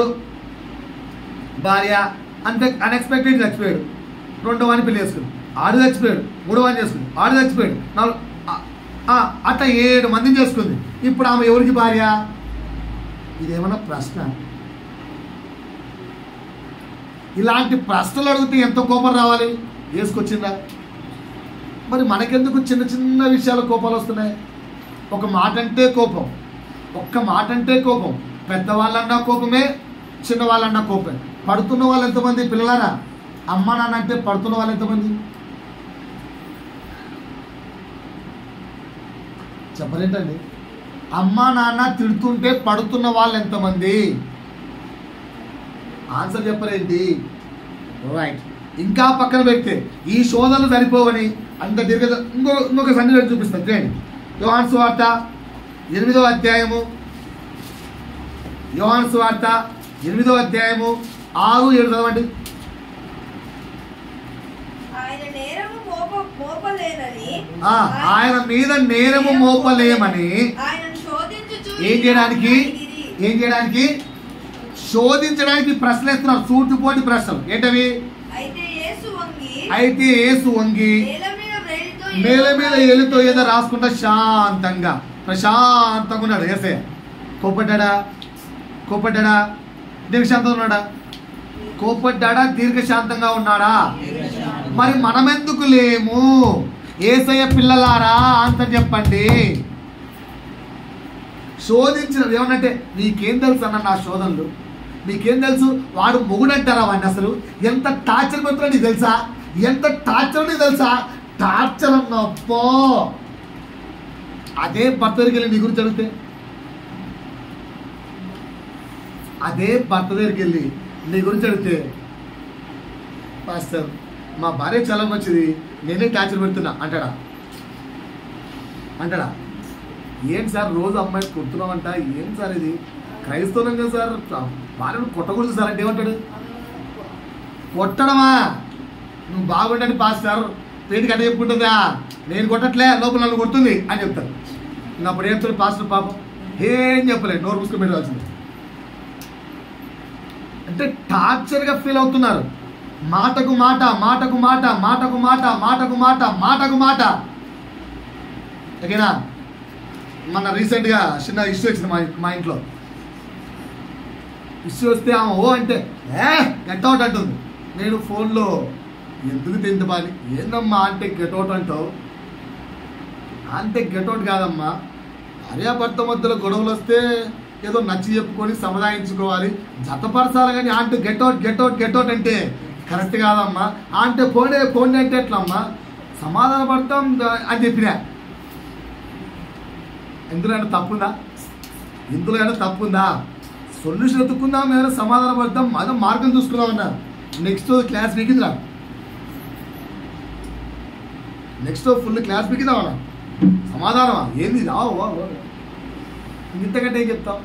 S1: భార్య అంటే అన్ఎక్స్పెక్టెడ్ చచ్చిపోయాడు, రెండో వాడిని పెళ్లి చేసుకుని ఆడు చచ్చిపోయాడు, మూడో వాడిని చేసుకుంది ఆడు చచ్చిపోయాడు, అట్లా 7 మందిని చేసుకుంది. ఇప్పుడు ఆమె ఎవరికి భార్య? ఇదేమన్నా ప్రశ్న? ఇలాంటి ప్రశ్నలు అడిగితే ఎంత కోపం రావాలి? వేసుకొచ్చిందా? మరి మనకెందుకు చిన్న చిన్న విషయాల కోపాలు వస్తున్నాయి? ఒక మాట అంటే కోపం, ఒక్క మాట అంటే కోపం. పెద్దవాళ్ళన్నా కోపమే, చిన్నవాళ్ళన్నా కోపమే. పడుతున్న వాళ్ళు ఎంతమంది పిల్లలారా? అమ్మ నాన్న అంటే పడుతున్న వాళ్ళు ఎంతమంది? చెప్పలేంటండి. అమ్మ నాన్న తిడుతుంటే పడుతున్న వాళ్ళు ఎంతమంది? ఆన్సర్ చెప్పలేండి. రైట్. ఇంకా పక్కన పెడితే ఈ శోధనలు సరిపోవని అంత ఇంకొక సన్నివేశం చూపిస్తాను. చూడండి, యోహాను సువార్త 8వ అధ్యాయము, యోహాను సువార్త 8వ అధ్యాయము 6-7 చదవండి. ఆయన మీద నేరము మోపలేమని ఏం చేయడానికి శోధించడానికి ప్రశ్నలు ఇస్తున్నారు. సూటిపోటి ప్రశ్నలు. ఏంటవి? అయితే యేసు వంగి నేల మీద ఏలుతో ఏదో రాసుకుంటా ప్రశాంతంగా ఉన్నాడు. యేసయ్య కోపడ్డా దీర్ఘశాంతంగా ఉన్నాడా? కోపడ్డా దీర్ఘశాంతంగా ఉన్నాడా? మరి మనమెందుకు లేము? యేసయ్య పిల్లలారా ఆన్సర్ చెప్పండి. శోధించిన ఏమన్నంటే నీకేం తెలుసు అన్న నా శోధనలు, నీకేం తెలుసు? వాడు మొగుడంటారా వాడిని? అసలు ఎంత టార్చర్ పెడుతున్నా నీకు తెలుసా? ఎంత టార్చర్ నీకు తెలుసా? టార్చర్ అన్నప్పో అదే భర్త దగ్గరికి వెళ్ళి నీ గురించి అడిగితే, అదే భర్త దగ్గరికి వెళ్ళి నీ గురించి అడిగితే, పాస్టర్ మా భార్య చాలా మంచిది, నేనే టార్చర్ పెడుతున్నా అంటాడా? ఏంటి సార్ రోజు అమ్మాయి కొడుతున్నామంట, ఏం సార్ ఇది క్రైస్తవం కదా సార్, భార్యను కొట్టకూడదు సార్ అంటే ఏమంటాడు? కొట్టడమా? నువ్వు బాగుండని పాస్టర్ పేటికి అట్ట చెప్పుకుంటుందా? నేను కొట్టట్లే, లోపల నన్ను కొడుతుంది అని చెప్తారు. ఇంకా అప్పుడు ఏం చెప్తాడు పాస్టర్? పాపం ఏం చెప్పలేదు, నోరు పుస్తకం పెట్టాల్సింది. అంటే టార్చర్గా ఫీల్ అవుతున్నారు. మాటకు మాట. ఓకేనా? మన రీసెంట్గా చిన్న ఇష్యూ వచ్చింది మా ఇంట్లో. ఇష్యూ వస్తే ఆమె ఓ అంటే గెట్అవుట్ అంటుంది. నేను ఫోన్లో ఎందుకు తింటబాలి, ఏందమ్మా అంటే గెట్అవుట్ అంటావు? అంటే గెట్అవుట్ కాదమ్మా, భార్యాభర్త మధ్యలో గొడవలు వస్తే ఏదో నచ్చి చెప్పుకొని సముదాయించుకోవాలి, జతపరచాలి. కానీ అంటే గెట్అవుట్ అంటే కరెక్ట్ కాదమ్మా. అంటే పోండి అంటే ఎట్లమ్మా? సమాధాన పడతాం అని చెప్పినా. ఇందులో ఏమైనా తప్పుందా? సొల్యూషన్ ఎత్తుకుందాం, ఏమైనా సమాధాన పడతాం, అదే మార్గం చూసుకుందామన్నా. నెక్స్ట్ క్లాస్ పీకిందిరా, నెక్స్ట్ ఫుల్ క్లాస్ పీకిద్దామన్నా. సమాధానమా? ఏంది? ఇంతకంటే ఏం చెప్తాం?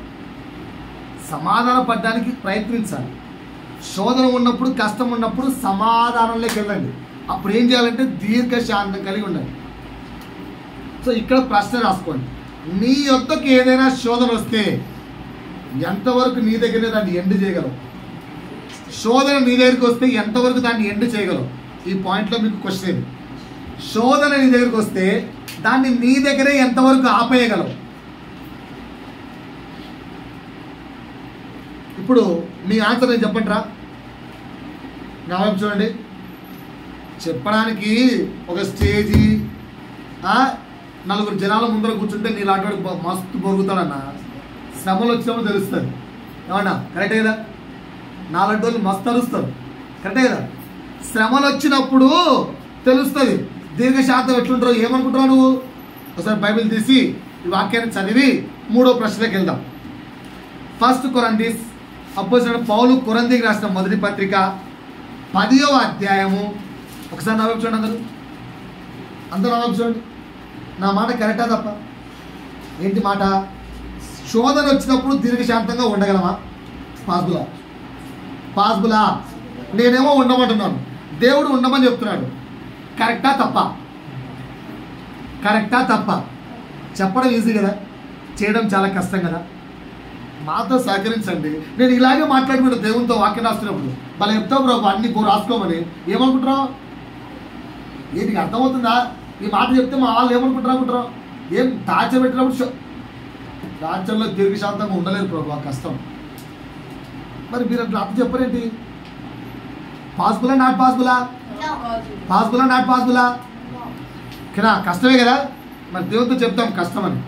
S1: సమాధాన పడడానికి ప్రయత్నించాలి. శోధన ఉన్నప్పుడు, కష్టం ఉన్నప్పుడు సమాధానంలోకి వెళ్ళండి. అప్పుడు ఏం చేయాలంటే దీర్ఘశాంతం కలిగి ఉండాలి. సో ఇక్కడ ప్రశ్న రాసుకోండి. నీ యొద్దకు ఏదైనా శోధన వస్తే ఎంతవరకు నీ దగ్గరనే దాన్ని ఎండ్ చేయగలవు? శోధన నీ దగ్గరికి వస్తే ఎంతవరకు దాన్ని ఎండ్ చేయగలవు? ఈ పాయింట్లో మీకు క్వశ్చన్. శోధన నీ దగ్గరికి వస్తే దాన్ని నీ దగ్గరే ఎంతవరకు ఆపేయగలవు? ఇప్పుడు మీ ఆన్సర్ నేను చెప్పండి రా, నా వైపు చూడండి. చెప్పడానికి ఒక స్టేజీ నలుగురు జనాల ముందర కూర్చుంటే నీలాంటి వాడికి మస్తు పొరుగుతాడన్న. శ్రమలు వచ్చినప్పుడు తెలుస్తుంది. ఏమన్నా కరెక్టే కదా? నాలాంటి వాళ్ళు మస్తు అరుస్తారు. కరెక్టే కదా? శ్రమలు వచ్చినప్పుడు తెలుస్తుంది దీర్ఘశాంతం ఎట్లుంటారో. ఏమనుకుంటున్నావు నువ్వు? ఒకసారి బైబిల్ తీసి ఈ వాక్యాన్ని చదివి 3వ ప్రశ్నలోకి వెళ్దాం. 1 కొరింథీస్ అపోజిట్ పౌలు కొరింథీకి రాసిన మొదటి పత్రిక 10వ అధ్యాయము. ఒకసారి నా వైపు చూడండి, అందరూ నా వైపు చూడండి. నా మాట కరెక్టా తప్ప? ఏంటి మాట? శోధన వచ్చినప్పుడు దీర్ఘశాంతంగా ఉండగలమా? పాసిబులా? నేనేమో ఉండమంటున్నాను, దేవుడు ఉండమని చెప్తున్నాడు. కరెక్టా తప్ప? చెప్పడం ఈజీ కదా, చేయడం చాలా కష్టం కదా. మాతో సహకరించండి. నేను ఇలాగే మాట్లాడుకుంటా దేవునితో వాక్యం రాస్తున్నప్పుడు. మళ్ళీ చెప్తావు ప్రభు అన్ని రాసుకోమని. ఏమనుకుంటున్నావు? ఏంటికి అర్థమవుతుందా? ఈ మాట చెప్తే మా వాళ్ళు ఏమనుకుంటారు? ఏం టార్చర్ పెట్టినప్పుడు టార్చర్లో దీర్ఘశాంతంగా ఉండలేదు ప్రభు, కష్టం. మరి మీరు అట్లా అర్థం చెప్పరేంటి? పాసిబులా నాట్ పాసిబులా? కదా, కష్టమే కదా. మరి దేవునితో చెప్తాం కష్టమని.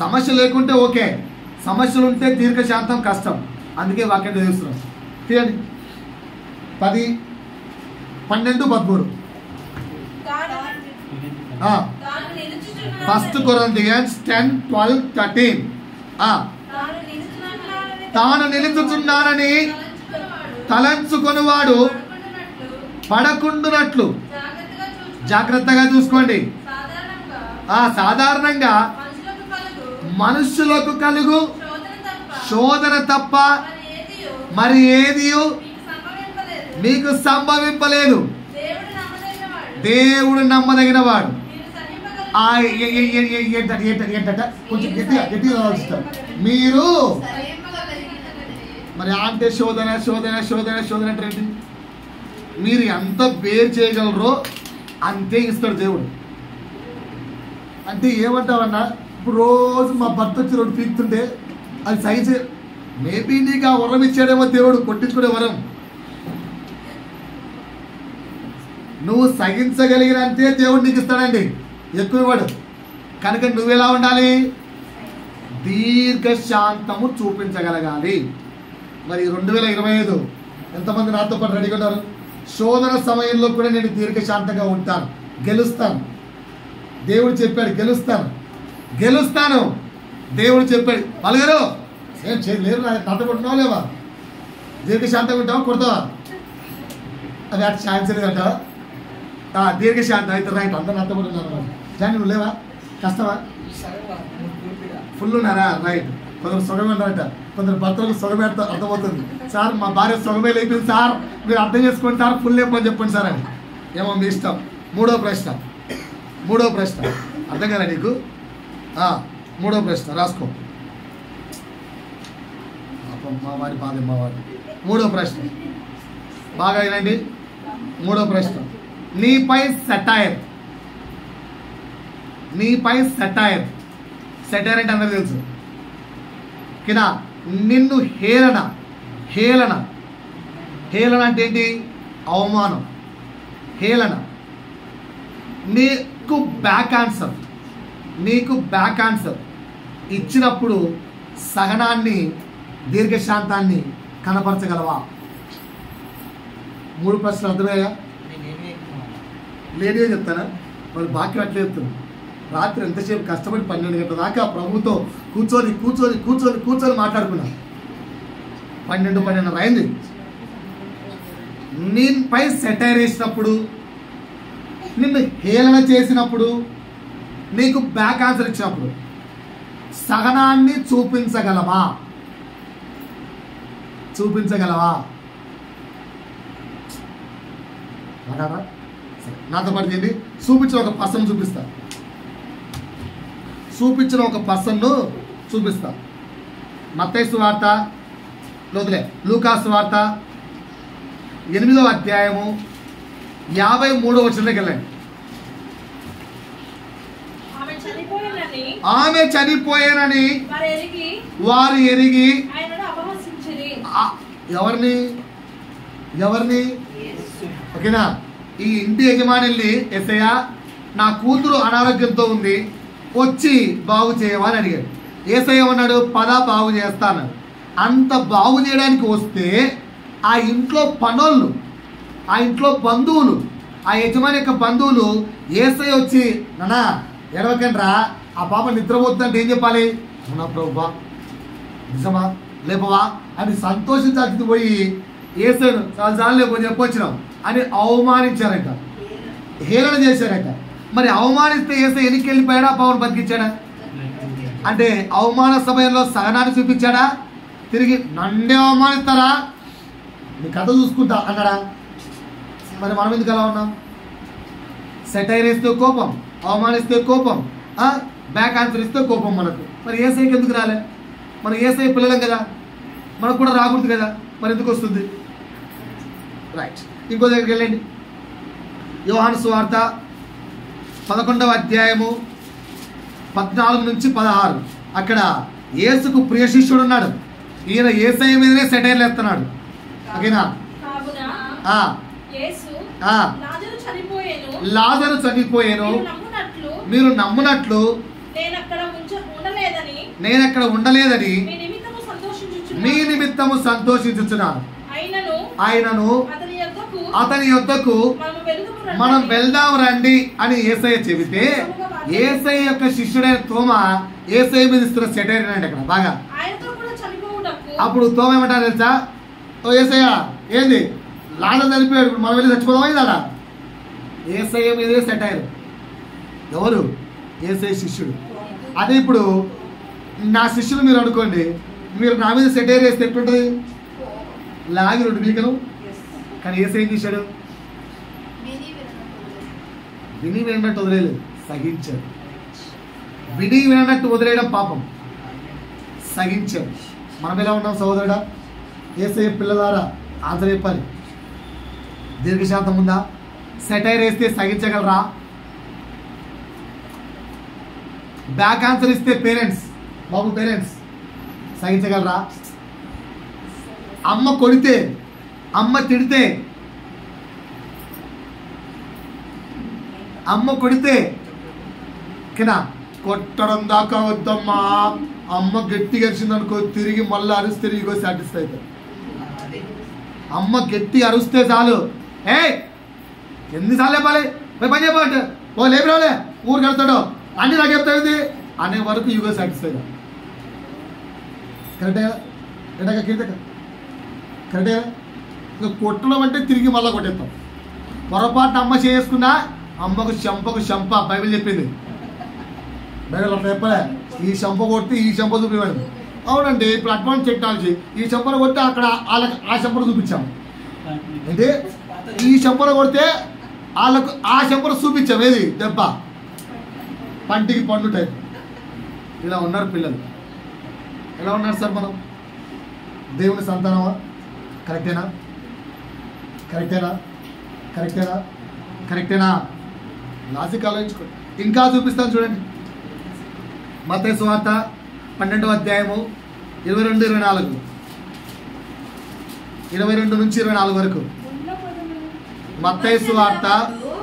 S1: సమస్య లేకుంటే ఓకే, సమస్యలు ఉంటే దీర్ఘశాంతం కష్టం. అందుకే వాక్యం చదివిస్తున్నాం. తీయండి 10, 12, 13. 1 కొరింథీయన్స్ 10, 12, 13. తాను నిలుచుచున్నానని తలంచుకొనివాడు పడకుండునట్లు జాగ్రత్తగా చూసుకోండి. సాధారణంగా మనుషులకు కలుగు శోధన తప్ప మరి ఏది మీకు సంభవింపలేదు. దేవుడు నమ్మదగిన వాడు. కొంచెం గట్టిగా ఆలోచిస్తారు మీరు. మరి అంటే శోధన అంటే ఏంటి? మీరు ఎంత బేర్ చేయగలరో అంతే ఇస్తాడు దేవుడు. అంటే ఏమంటావన్నా, ఇప్పుడు రోజు మా భర్త వచ్చి 2 పీకుతుంటే అది సహించే, మేబీ నీకు ఆ వరం ఇచ్చాడేమో దేవుడు, కొట్టించుకునే వరం. నువ్వు సహించగలిగినంతే దేవుడు నీకు ఇస్తాడండి, ఎక్కువ ఇవ్వడు. కనుక నువ్వెలా ఉండాలి? దీర్ఘశాంతము చూపించగలగాలి. మరి 2025 ఎంతమంది నాతో పాటు రెడీగా ఉన్నారు? శోధన సమయంలో కూడా నేను దీర్ఘశాంతంగా ఉంటాను, గెలుస్తాను. దేవుడు చెప్పాడు గెలుస్తాను. దేవుడు చెప్పాడు. పలుగారు ఏం చేయలేరు, నాతో కొట్టున్నావు లేవా? దీర్ఘశాంతంగా ఉంటావా, కొడతావా? అది అటు ఛాన్స్ లేదంటావా? దీర్ఘశాంతం అయితే రైట్, అందరూ నాతో కూడా ఉన్నారు. జాని నువ్వు లేవా? కష్టమా? ఫుల్ ఉన్నారా? రైట్. కొందరు సుఖమే ఉన్నారట, కొందరు భర్తలకు సుఖమే అర్థమవుతుంది. సార్ మా భార్య సుఖమే అయిపోయింది సార్, మీరు అర్థం చేసుకోండి సార్, ఫుల్ లేపని చెప్పండి సార్ అని. ఏమో మీ ఇష్టం. 3వ ప్రశ్న అర్థం కదా నీకు? 3వ ప్రశ్న రాసుకో. మా వాడి బాధ మా వాడి. 3వ ప్రశ్న బాగా వినండి. 3వ ప్రశ్న, నీపై సెటైర్ అంటే అందరూ తెలుసు కదా. నిన్ను హేళన అంటే ఏంటి? అవమానం, హేళన. నీకు బ్యాక్ ఆన్సర్ ఇచ్చినప్పుడు సహనాన్ని, దీర్ఘశాంతాన్ని కనపరచగలవా? 3 ప్రశ్నలు అర్థమయ్యా? లేనిగా చెప్తానా? మరి బాకీ అట్లే చెప్తాను. రాత్రి ఎంతసేపు కష్టపడి 12 గంటల దాకా ప్రభుతో కూర్చొని మాట్లాడుకున్నా. 12:30 అయింది. నీపై సెటైర్ వేసినప్పుడు, నిన్ను హేళన చేసినప్పుడు, నీకు బ్యాక్ ఆన్సర్ ఇచ్చినప్పుడు సహనాన్ని చూపించగలవా? నాతో పాటు చేయండి. చూపించిన ఒక పర్సన్ చూపిస్తా. మత్తయి సువార్త లోతులే, లూకా సువార్త 8వ అధ్యాయము 53వ వచనంలోకి వెళ్ళండి. ఆమె చనిపోయేనని వారు ఎరిగి ఎవరిని ఓకేనా, ఈ ఇంటి యజమాని యేసయ్య నా కూతురు అనారోగ్యంతో ఉంది, వచ్చి బాగు చేయవా అని అడిగాడు. యేసయ్య అన్నాడు, పద బాగు చేస్తాను. అంత బాగు చేయడానికి వస్తే ఆ ఇంట్లో పనోళ్ళు, ఆ ఇంట్లో బంధువులు, ఆ యజమాని యొక్క బంధువులు యేసయ్య వచ్చి, నాన్న ఎడవకండి రా, ఆ పాప నిద్రపోతుందంటే ఏం చెప్పాలి? అవునా ప్రభువా, నిజమా, లేపవా అని సంతోషించాల్సింది పోయి యేసయ్యను చాలా లేకపోతే చెప్పొచ్చినాం అని అవమానించారట, హేళన చేశారట. మరి అవమానిస్తే యేసయ్య ఎనికి వెళ్ళిపోయాడా, పాపను బతికించాడా? అంటే అవమాన సమయంలో సహనాన్ని చూపించాడా? తిరిగి నన్నే అవమానిస్తారా, నీ కథ చూసుకుంటా అన్నాడా? మరి మనం ఎందుకు అలా ఉన్నాం? సెటైర్ వేస్తే కోపం, అవమానిస్తే కోపం, బ్యాక్ ఆన్సర్ ఇస్తే కోపం మనకు. మరి యేసయ్యకి ఎందుకు రాలే? మనం యేసయ్య పిల్లలం కదా, మనకు కూడా రాకూడదు కదా, మరి ఎందుకు వస్తుంది? రైట్, ఇంకో దగ్గరికి వెళ్ళండి. యోహాను సువార్త 11వ అధ్యాయము 14 నుంచి 16. అక్కడ యేసుకు ప్రియ శిష్యుడు ఉన్నాడు. ఈయన యేసయ్య మీదనే సెటైర్లు ఎత్తున్నాడు. ఓకేనా? లాజరు చనిపోయాను, మీరు నమ్మునట్లు నేను అక్కడ ఉండలేదని మీ నిమిత్తము సంతోషించుచున్నాను. ఆయనను అతని యొద్దకు మనం వెళ్దాం రండి అని యేసయ్య చెబితే, యేసయ్య యొక్క శిష్యుడైన తోమ యేసయ్య మీద ఇస్తున్న సెటైర్ అండి అక్కడ బాగా. అప్పుడు తోమ ఏమంటారు తెలుసా? ఓ యేసయ్య, ఏంది లాజరు చనిపోయాడు, ఇప్పుడు మనం వెళ్ళి చచ్చిపోదామా? ఇదా యేసయ్య మీదే సెటైర్. ఎవరు? యేసయ్య శిష్యుడు. అదే ఇప్పుడు నా శిష్యులు మీరు అనుకోండి, మీరు నా మీద సెటైర్ వేస్తే ఎట్లుంటుంది? లాగి 2 పీకలు. కానీ యేసయ్య ఏం చేశాడు? విని వినట్టు వదిలేదు, సహించాడు. విని వినట్టు వదిలేయడం పాపం, సహించాడు. మనం ఎలా ఉన్నాం సహోదరుడా? యేసయ్య పిల్లలారా ఆన్సర్ చెప్పాలి. దీర్ఘశాంతం ఉందా? సెటైర్ వేస్తే సహించగలరా? బ్యాక్ ఆన్సర్ ఇస్తే పేరెంట్స్, బాబు పేరెంట్స్ సహించగలరా? అమ్మ కొడితే, అమ్మ తిడితే, అమ్మ కొడితే కినా కొట్టడం దాకా వద్దమ్మా. అమ్మ గట్టిగా అరిచింది అనుకో, తిరిగి మళ్ళీ అరిస్తే ఇగో సాటిస్ఫై అవుతారు. అమ్మ గట్టి అరుస్తే చాలు, ఏ ఎన్నిసార్లు లేపాలి, పని చెప్పండి, ఓ లేపు రాలే, ఊరు కడతాడు అన్ని నాకు చెప్తాయింది అనే వరకు యుగో సాటిస్ఫై. కరెక్టే కదా కీర్తక? కరెక్టే కదా? ఇంకా కొట్టడం అంటే తిరిగి మళ్ళీ కొట్టేస్తాం. పొరపాటున అమ్మ చేసుకున్నా అమ్మకు శంప బైబిల్ చెప్పింది. బైబిల్ అట్లా చెప్పలే, ఈ శంప కొట్టి ఈ శంప చూపించాడు. అవునండి, ఇప్పుడు అడ్వాన్స్ టెక్నాలజీ, ఈ శంపను కొట్టి అక్కడ వాళ్ళకి ఆ శంపను చూపించాం. అంటే ఈ శంపను కొడితే వాళ్ళకు ఆ శంపను చూపించాం. ఏది దెబ్బ, పంటికి పండు టైప్. ఇలా ఉన్నారు పిల్లలు. ఎలా ఉన్నారు సార్ మనం? దేవుని సంతానమా? కరెక్టేనా? కరెక్టేనా? కరెక్టేనా? కరెక్టేనా? లాజిక్ ఆలోచించుకోండి. ఇంకా చూపిస్తాను చూడండి. మత్తయి సువార్త 12వ అధ్యాయము 22-24, 22 నుంచి 24 వరకు. మత్తయి సువార్త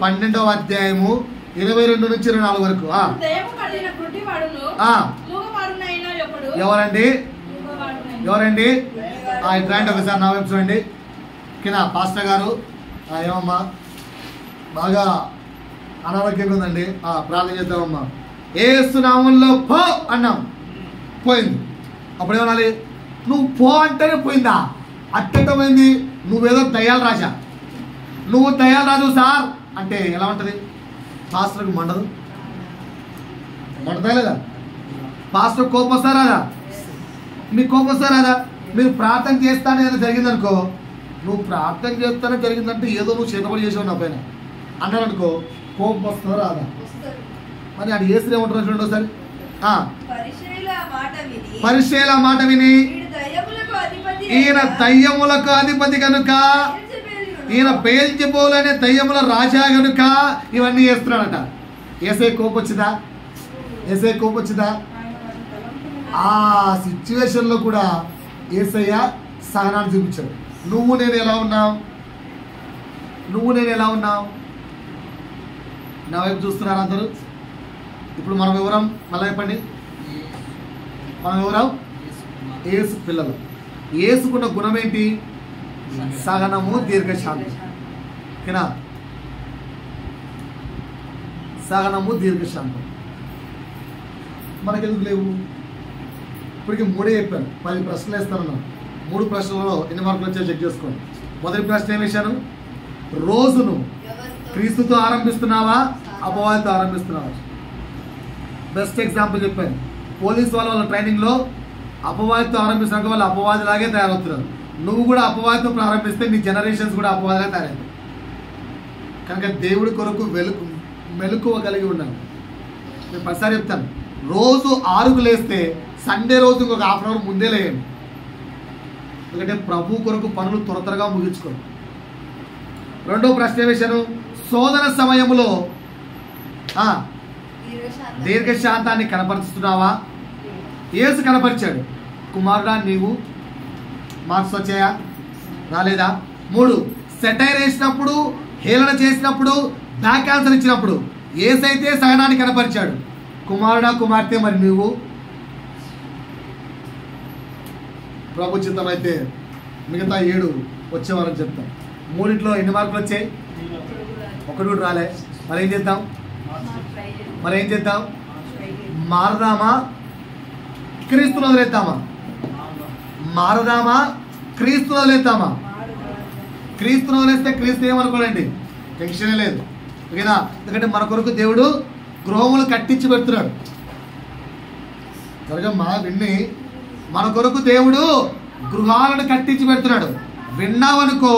S1: 12వ అధ్యాయము 22 నుంచి 24 వరకు. ఎవరండి? ఎవరండి? ఇట్లాంటి ఒకసారి నా వైపు చూడండి. కింద పాస్టర్ గారు, ఏమమ్మా బాగా అనారోగ్యంగా ఉందండి, ప్రార్థన చేద్దామమ్మా. యేసు నామములో పో అన్నాం, పోయింది. అప్పుడు ఏమనాలి? నువ్వు పో అంటేనే పోయిందా? అట్టమైంది. నువ్వేదో దయ్యాలు రాజా, నువ్వు దయ్యాలు రాజు సార్ అంటే ఎలా ఉంటుంది? పాస్టర్కి మండదు, మండదా లేదా? పాస్టర్ కోపం వస్తారా? మీకు కోపం వస్తారా? మీరు ప్రార్థన చేస్తానే ఏదో జరిగిందనుకో, నువ్వు ప్రార్థన చేస్తానే జరిగిందంటే ఏదో నువ్వు చేతబడి చేసావు నా పైన అన్నాడు అనుకో, కోపం వస్తుందా రాదా? మరి అది ఏసులు ఏమంటారు చూడండి ఒకసారి. పరిశీల మాట విని ఈయన దయ్యములకు అధిపతి కనుక, ఈయన బెయల్జెబూల్ అనే దయ్యముల రాజా కనుక ఇవన్నీ చేస్తున్నాడట. యేసయ్య కోపం వచ్చిందా? యేసయ్య కోపం వచ్చిందా? ఆ సిచ్యువేషన్లో కూడా యేసయ్య సహనాన్ని చూపించాడు. నువ్వు నేను ఎలా ఉన్నావు? నా వైపు చూస్తున్నారు అందరూ? ఇప్పుడు మనం ఎవరం? మళ్ళీ చెప్పండి. మనం ఎవరం? యేసు పిల్లలు. యేసుకున్న గుణం ఏంటి? సహనము, దీర్ఘశాంతం. ఓకేనా? సహనము, దీర్ఘశాంతం. మనకెందుకు లేవు? ఇప్పటికి 3 చెప్పాను. 10 ప్రశ్నలు వేస్తాను. 3 ప్రశ్నలలో ఎన్ని మార్కులు వచ్చాయో చెక్ చేసుకోండి. మొదటి ప్రశ్న ఏం వేశాను? రోజును క్రీస్తుతో ఆరంభిస్తున్నావా, అపవాదితో ఆరంభిస్తున్నావా? బెస్ట్ ఎగ్జాంపుల్ చెప్పాను. పోలీస్ వాళ్ళ ట్రైనింగ్లో అపవాదితో ఆరంభిస్తున్నాక వాళ్ళు అపవాదిలాగే తయారవుతున్నారు. నువ్వు కూడా అపవాదితో ప్రారంభిస్తే నీ జనరేషన్స్ కూడా అపవాదిగా తయారవుతాయి. కనుక దేవుడి కొరకు మెలకువ కలిగి ఉన్నాను. నేను ప్రతిసారి చెప్తాను, రోజు 6కు లేస్తే సండే రోజు ఇంకొక హాఫ్ అన్ అవర్ ముందే లేయండి. ఎందుకంటే ప్రభు కొరకు పనులు త్వరగా ముగించుకోండి. రెండో ప్రశ్న వేశాను, శోధన సమయంలో దీర్ఘశాంతాన్ని కనపరుస్తున్నావా? యేసు కనపరిచాడు. కుమారుడా నీవు మార్క్స్ వచ్చాయా? రాలేదా? 3 సెటైర్ వేసినప్పుడు, హేళన చేసినప్పుడు, బ్యాక్ ఆన్సర్ ఇచ్చినప్పుడు యేసైతే సహనాన్ని కనపరిచాడు. కుమారుడా కుమార్తె మరి నువ్వు? ప్రభు చిత్తమైతే మిగతా 7 వచ్చేవారని చెప్తాం. 3 ఎన్ని మార్కులు వచ్చాయి? 1 కూడా రాలే. మరి ఏం చేద్దాం? మారదామా, క్రీస్తును వదిలేద్దామా? మారదామా, క్రీస్తును వదిలేద్దామా? క్రీస్తును వదిలేస్తే క్రీస్తు ఏమనుకోలేండి, టెన్షనే లేదు. ఓకేనా? ఎందుకంటే మన కొరకు దేవుడు గృహములు కట్టించి పెడుతున్నాడు. త్వరగా విన్ని, మన కొరకు దేవుడు గృహాలను కట్టించి పెడుతున్నాడు. విన్నావనుకో,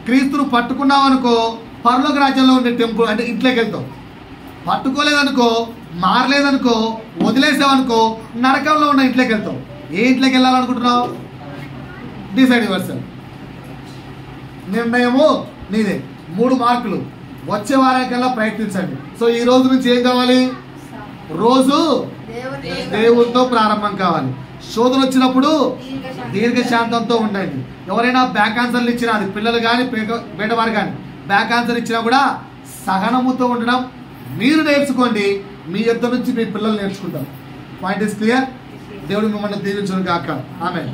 S1: క్రీస్తును పట్టుకున్నావనుకో, పరలోక రాజ్యంలో ఉండే టెంపుల్ అంటే ఇంట్లోకి వెళ్తాం. పట్టుకోలేదనుకో, మారలేదనుకో, వదిలేసావనుకో, నరకంలో ఉన్న ఇంట్లోకి వెళ్తాం. ఏ ఇంట్లోకి వెళ్ళాలనుకుంటున్నావు? Decide yourself. నిర్ణయము నీదే. 3 మార్కులు వచ్చే వారానికల్లా ప్రయత్నించండి. సో ఈ రోజు నుంచి ఏం కావాలి? రోజు దేవుడితో ప్రారంభం కావాలి. శోధన వచ్చినప్పుడు దీర్ఘశాంతంతో ఉండండి. ఎవరైనా బ్యాక్ ఆన్సర్లు ఇచ్చినా, అది పిల్లలు కానీ పేదవారు కానీ బ్యాక్ ఆన్సర్ ఇచ్చినా కూడా సహనముతో ఉండడం మీరు నేర్చుకోండి. మీ యొద్ద నుంచి మీ పిల్లలు నేర్చుకుంటారు. Point is clear. దేవుడు మిమ్మల్ని దీవించును గాక. ఆమేన్.